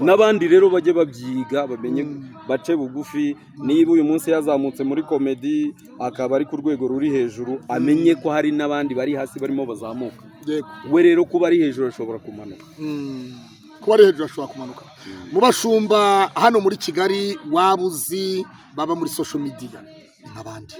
S1: n'abandi rero bajye babyiga bamenye bace bugufi niba uyu munsi yazamutse muri komedi akaba ari ku rwego ruri hejuru amenye ko hari n'abandi bari hasi barimo bazamuka we rero kuba ari hejuru ashobora kumanuka
S2: mu bashumba hano muri Kigali wabuzi baba muri social media nk'abandi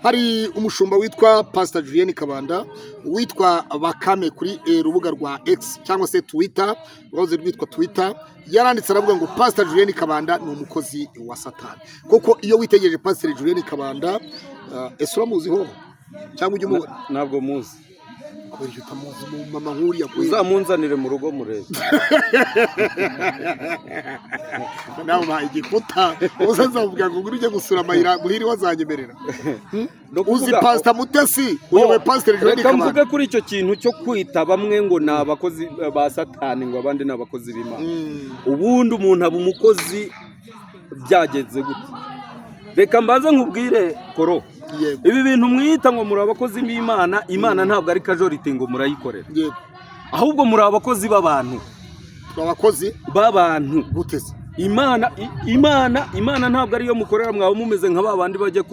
S2: hari umushumba witwa Pastor Julienne Kabanda witwa Bakame kuri rubuga rwa X cyangwa se Twitter rwose rwitwa Twitter yaranditse aravuga ngo Pastor Julienne Kabanda ni umukozi wa Satani kuko iyo witegereje Pastor Julienne Kabanda ese uramuziho cyangwa ujye umubona
S1: ntabwo muzi
S2: kubera utamuzi mu mama nkuriya
S1: uzamunzanire mu rugo murebe
S2: nawe ma igikuta uzazavuga ngo ujye gusura Mayira muhiri wazanyemerera uzi Pastor Mutesi uyoboye Pastor Julienne Kabanda
S1: mvuge kuri icyo kintu cyo kwita bamwe ngo ni abakozi ba Satani ngo abandi ni abakozi b'Imana ubundi umuntu aba umukozi byagenze gute reka mbaze nkubwire Koro ibi bintu mwita ngo muri abakozi b'Imana Imana ntabwo ari kajorite ngo murayikorera ahubwo muri abakozi b'abantu
S2: abakozi
S1: b'abantu
S2: guteze
S1: Imana ntabwo ariyo mukorera mwaba mumeze nka babandi bajya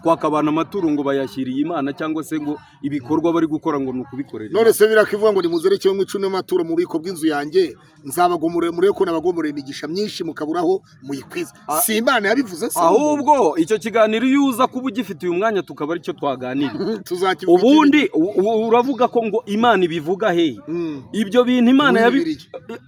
S1: kwaka abantu amaturo ngo bayashyiriye Imana cyangwa se ngo ibikorwa bari gukora ngo nukubikorera.
S2: None se birakivuga ngo nimuzereke mu icumi y'amaturo mu biko bw'inzu yanjye nzabagomorera muri ko nabagomorera imigisha myinshi mukaburaho muyikwiza. Si Imana yabivuze se?
S1: Ahubwo icyo kiganiro iyo uza kuba ugifitiye umwanya tukaba aricyo twaganira. Ubundi uravuga ko ngo Imana ibivuga hehe? Ibyo bintu Imana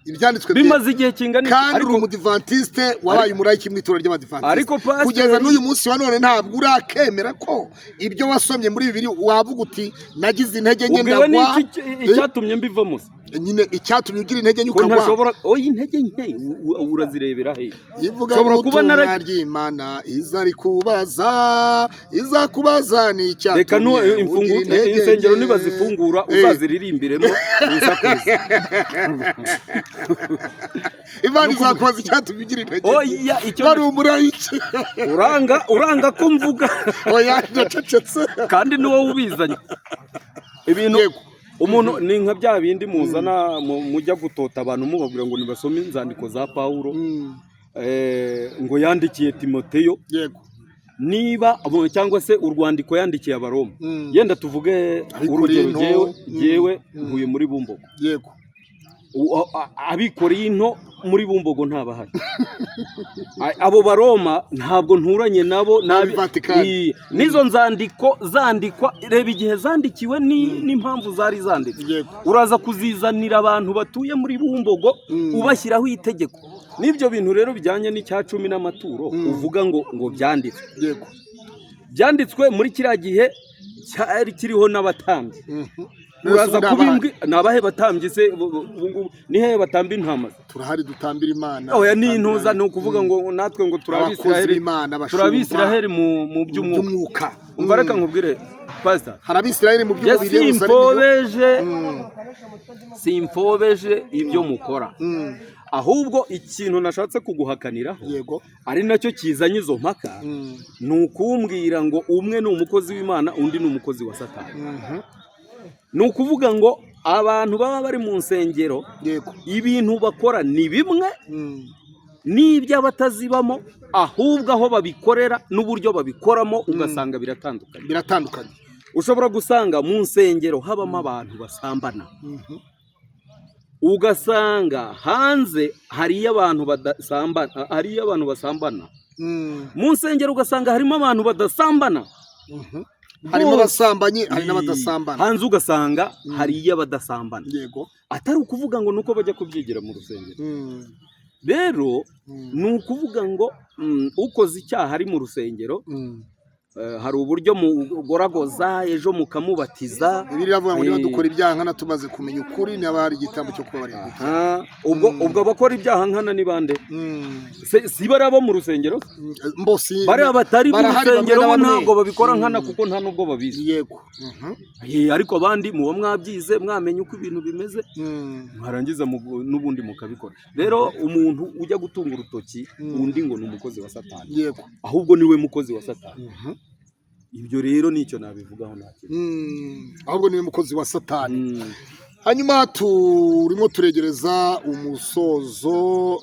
S2: ibyanditswe
S1: bimaze igihe kingana
S2: kandi uri umudivantiste wabaye umurayiki mu itorero ry'abadivantiste. Kugeza n'uyu munsi wa none ntabwo urakemera ko ibyo wasomye muri Bibiliya wavuga uti nagize intege nke ndagwa.
S1: Icyatumye mbivamo
S2: nyine icyatumye ugira intege nke ukagwa.
S1: Ntashobora intege nke urazirebera he?
S2: Ushobora kuba Imana izakubaza ni icyatumye.
S1: Reka no insengero nibazifungura uzaziririmbiremo usakuze.
S2: Imana izakubaza icyatumye ugira intege.
S1: Oya icyo
S2: bari umurayiki.
S1: uranga ko mvuga.
S2: Oya ndacecetse.
S1: Kandi ni wowe ubizanye. Ibintu umuntu ni nka bya bindi muzana mujya gutota abantu mubabwira ngo nibasome inzandiko za Pawulo ngo yandikiye Timoteyo.
S2: Yego.
S1: Niba cyangwa se urwandiko yandikiye Abaroma. Yenda tuvuge urugero jewe nkuye muri Bumbogo.
S2: Yego.
S1: Abikoreye into muri Bumbogo ntabahari. Abo Baroma ntabwo nturanye nabo nizo nzandiko zandikwa. Reba igihe zandikiwe n'impamvu zari zanditswe. Uraza kuzizanira abantu batuye muri Bumbogo ubashyiraho itegeko. N'ibyo bintu rero bijyanye n'icya 10 n'amaturo uvuga ngo byanditswe. Byanditswe muri kiriya gihe cyari kiriho n'abatambyi. Uraza kubimbwi nabahe batambye se ni hehe batamba intama?
S2: Turahari dutambira Imana.
S1: Oya ni intuza no kuvuga ngo natwe ngo turabisiraheli mu by'umwuka. Umva reka nkubwire pastor,
S2: harabisiraheli mu by'umubiri
S1: simfobeje ibyo mukora. Ahubwo ikintu nashatse kuguhakaniraho ari nacyo kizanye izo mpaka ni ukumbwira ngo umwe ni umukozi w'Imana undi ni umukozi wa Satani. Ni ukuvuga ngo abantu baba bari mu nsengero ibintu bakora ni bimwe n'iby'abatazibamo, ahubwo aho babikorera n'uburyo babikoramo ugasanga biratandukanye. Ushobora gusanga mu nsengero habamo abantu basambana, ugasanga hanze hariyo abantu basambana, mu nsengero ugasanga harimo abantu badasambana.
S2: Harimo abasambanyi hari n'abadasambana.
S1: Hanze ugasanga hariyo abadasambana. Yego. Atari ukuvuga ngo nuko bajya kubyigira mu rusengero. Rero ni ukuvuga ngo ukoze icyaha ari mu rusengero hari uburyo mugoragoza ejo mukamubatiza.
S2: Biravuga ngo niba dukora ibyaha nkana tumaze kumenya ukuri niba hari igitambo cyo kuba bari.
S1: Ubwo bakora ibyaha nkana ni bande? Si bari abo mu rusengero?
S2: Mbosi
S1: bari abatari mu rusengero ntabwo babikora nkana kuko nta nubwo babizi.
S2: Yego.
S1: Ariko abandi muba mwabyize mwamenye uko ibintu bimeze mwarangiza n'ubundi mukabikora. Rero umuntu ujya gutunga urutoki undi ngo ni umukozi wa Satani.
S2: Yego.
S1: Ahubwo niwe mukozi wa Satani. Ibyo rero nicyo nabivugaho nacyo.
S2: Ahubwo niwe mukozi wa Satani. Hanyuma turimo turegereza umusozo.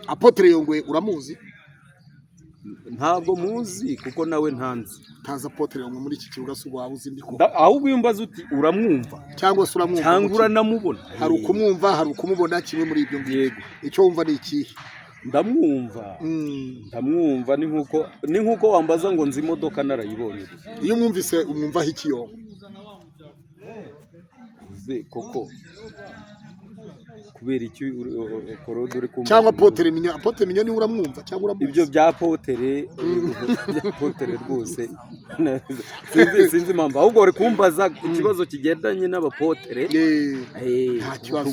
S2: Apotre Yongwe uramuzi?
S1: Ntabwo muzi kuko nawe ntanzi.
S2: Taza Apotre Yongwe muri iki kibuga se waba uzi ndiko.
S1: Ahubwo yumbaza uti uramwumva
S2: cyangwa se uramwumva
S1: cyangwa uranamubona?
S2: Hari ukumwumva hari ukumubona kimwe muri ibyo ngibyo. Icyo wumva ni iki?
S1: Ndamwumva ni nkuko wambaza ngo nzi imodoka narayibonye.
S2: Iyo mwumvise umwumvaho iki yo?
S1: Koko kubera iki korode uri kumva
S2: cyangwa Apotre Minyo ni uramwumva cyangwa uramuzi?
S1: Ibyo bya Apotre rwose sinzi impamvu, ahubwo uri kumbaza ikibazo kigendanye n'abapotere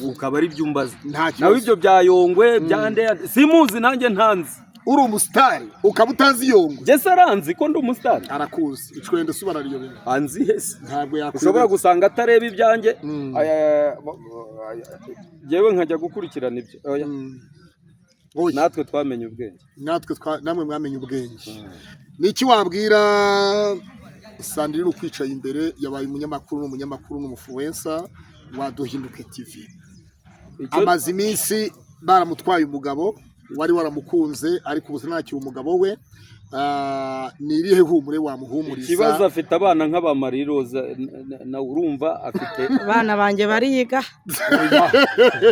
S1: ukaba ari byo umbaza. Nawe ibyo bya Yongwe byande simuzi nanjye ntanzi.
S2: Uri umusitari ukaba utazi Yongwe?
S1: Jese aranzi ko ndi umusitari.
S2: Arakuzi icwende subara riyo bintu
S1: anzi hese.
S2: Ntabwo yakwiye.
S1: Ushobora gusanga atareba ibyanjye jewe nkajya gukurikirana ibyo. Natwe twamenye ubwenge.
S2: Namwe mwamenye ubwenge. Niki wabwira Sandrine ukwicaye imbere yabaye umunyamakuru n'umufuwensa wa Duhinduke TV? Amaze iminsi baramutwaye umugabo wari waramukunze ariko ubu ntakiri umugabo we. ni irihe humure wamuhumuriza?
S1: Ikibazo afite abana nk'aba Marie Rose na urumva afite
S3: abana banjye bariga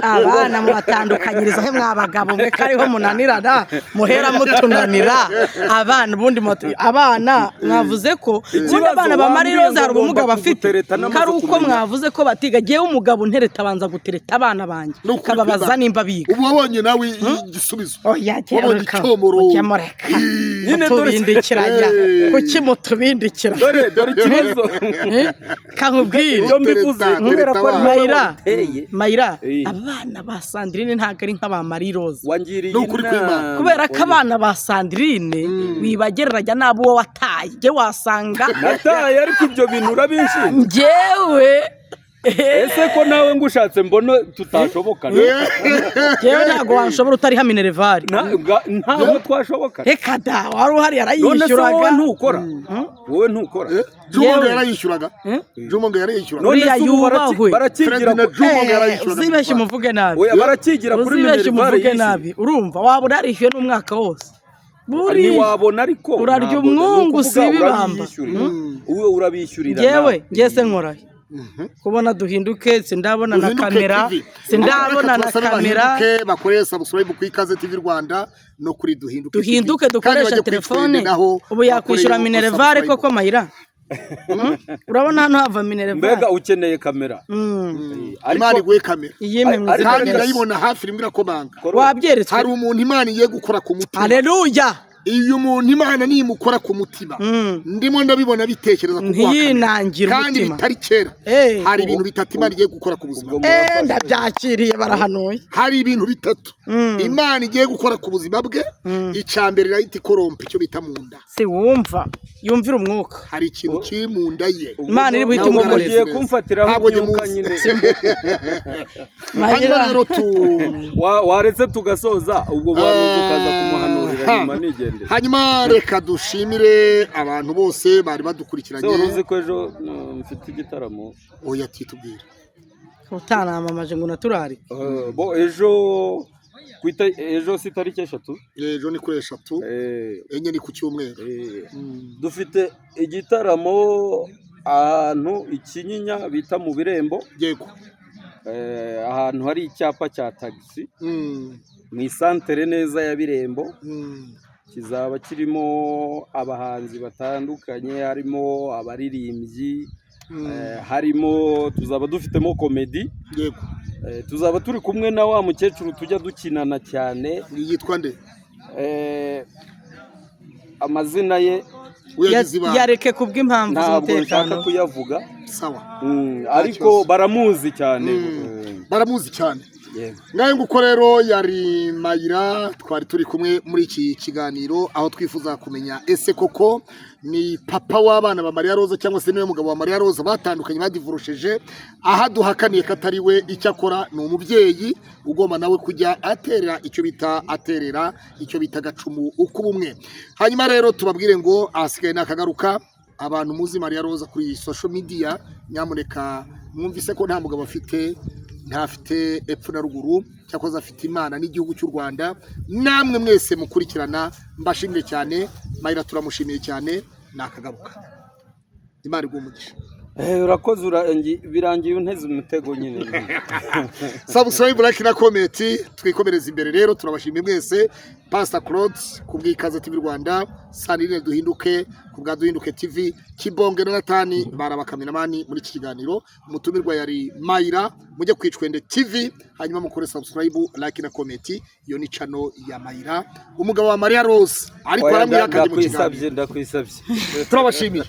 S3: abana mubatandukanyiriza he mwabagabo mwe kariho munanirana muhera mutunanira abana ubundi abana mwavuze ko ubundi abana ba Marie Rose hari ubumuga bafite kari uko mwavuze ko batiga giye umugabo ntereta abanza gutereta abana banjye kababaza nimba biga
S2: ubu wabonye nawe igisubizo
S3: oya nyine tubindikiranya kuki mutubindikira
S1: dore ikibazo
S3: kankubwire
S1: iyo mbivuze
S3: nkubera ko Mayira abana ba Sandrine ntago ari nk'aba Marie Rose
S1: wangiriye inama
S3: kubera ko abana ba Sandrine wibagereranya nabo wowe wataye je wasanga
S1: nataye ariko ibyo bintu urabinshimye
S3: njyewe
S1: ese ko nawe ngushatse mbona tutashobokana
S3: jewe ntago wanshobora utari ha Minerval
S1: ntago twashoboka
S3: reka da wari uhari yarayishyuraga
S1: wowe ntukora
S2: Jumongo yarayishyuraga Jumongo yarayishyuraga
S3: uriya yubahwe
S1: barakigira
S3: uzibeshye umuvuge nabi
S1: oya barakigira kuri
S3: Minerval urumva waba urarishyuye n'umwaka wose
S1: buri wabona ariko
S3: urarya umwungu sibibamba
S1: uwe urabishyurira
S3: jewe ngese nkora kubona duhinduke sindabona na kamera
S2: bakoresha subscribe ku Ikaze TV Rwanda no kuri
S3: duhinduke dukoresha telefone ubu yakwishyura Minerval koko Mayira urabona hano hava Minerval
S1: mbega ukeneye kamera
S2: Imana iguhe kamera
S3: kandi
S2: ndayibona hafi rimwe irakomanga
S3: wabyeretswe
S2: hari umuntu Imana igiye gukora ku mutima
S3: haleluya
S2: iyo umuntu Imana nimukora ku mutima ndimo ndabibona bitekereza ku kandi bitari kera hari ibintu bitatu Imana igiye gukora ku buzima
S3: ndabyakiriye barahanuye
S2: hari ibintu bitatu Imana igiye gukora ku buzima bwe icyambere irahita ikorompa icyo bita mu nda
S3: si wumva yumvira umwuka
S2: hari ikintu kiri mu nda ye
S3: Imana iri buhita umugoreza
S1: kumfatiraho imyuka nyine
S2: rero
S1: waretse tugasoza ubwo bantu tukaza kumuhanurira nyuma nigende
S2: hanyuma reka dushimire abantu bose bari badukurikiranye
S1: uzi ko ejo mfite igitaramo
S2: oya titubwira
S3: utanamamaje ngo naturari
S1: bo ejo si tariki 3
S2: ejo ni kuri 3 enye ni ku cyumweru
S1: dufite igitaramo ahantu ikinyinya bita mu Birembo
S2: yego
S1: ahantu hari icyapa cya taxi mu isantere neza ya Birembo kizaba kirimo abahanzi batandukanye harimo abaririmbyi harimo tuzaba dufitemo comedy
S2: yego
S1: tuzaba turi kumwe na wa mukecuru tujya dukinana cyane
S2: yitwa nde
S1: amazina ye
S3: yareke kubw'impamvu
S1: z'umutekano nshaka kuyavuga
S2: sawa
S1: ariko baramuzi cyane
S2: ngaho nguko rero yari Mayira twari turi kumwe muri iki kiganiro aho twifuza kumenya ese koko ni papa w'abana ba Marie Rose cyangwa se niwe mugabo wa Marie Rose batandukanye badivurusheje aha duhakaniye katari we icyo akora ni umubyeyi ugomba nawe kujya aterera icyo bita gacumu ukubumwe hanyuma rero tubabwire ngo asigaye nakagaruka abantu muzi Marie Rose kuri social media nyamuneka mwumvise ko nta mugabo afite ntafite epfo na ruguru cyakoze afite Imana n'igihugu cy'u Rwanda namwe mwese mukurikirana mbashimire cyane Mayira turamushimiye cyane nakagaruka Imana igumugisha
S1: urakoze birangiye unteze umutego nyine
S2: subscribe like na comment twikomereza imbere rero turabashimiye mwese Pastor Claude kubw'Ikaze TV Rwanda Sandrine duhinduke kubwa duhinduke TV Kibonge na Natani barabakameraman muri iki kiganiro umutumirwa yari Mayira mujye kwicwende TV hanyuma mukore subscribe like na comment iyo ni channel ya Mayira umugabo wa Marie Rose ariko aramwihakanye mu kiganiro
S1: ndakwisabye
S2: turabashimiye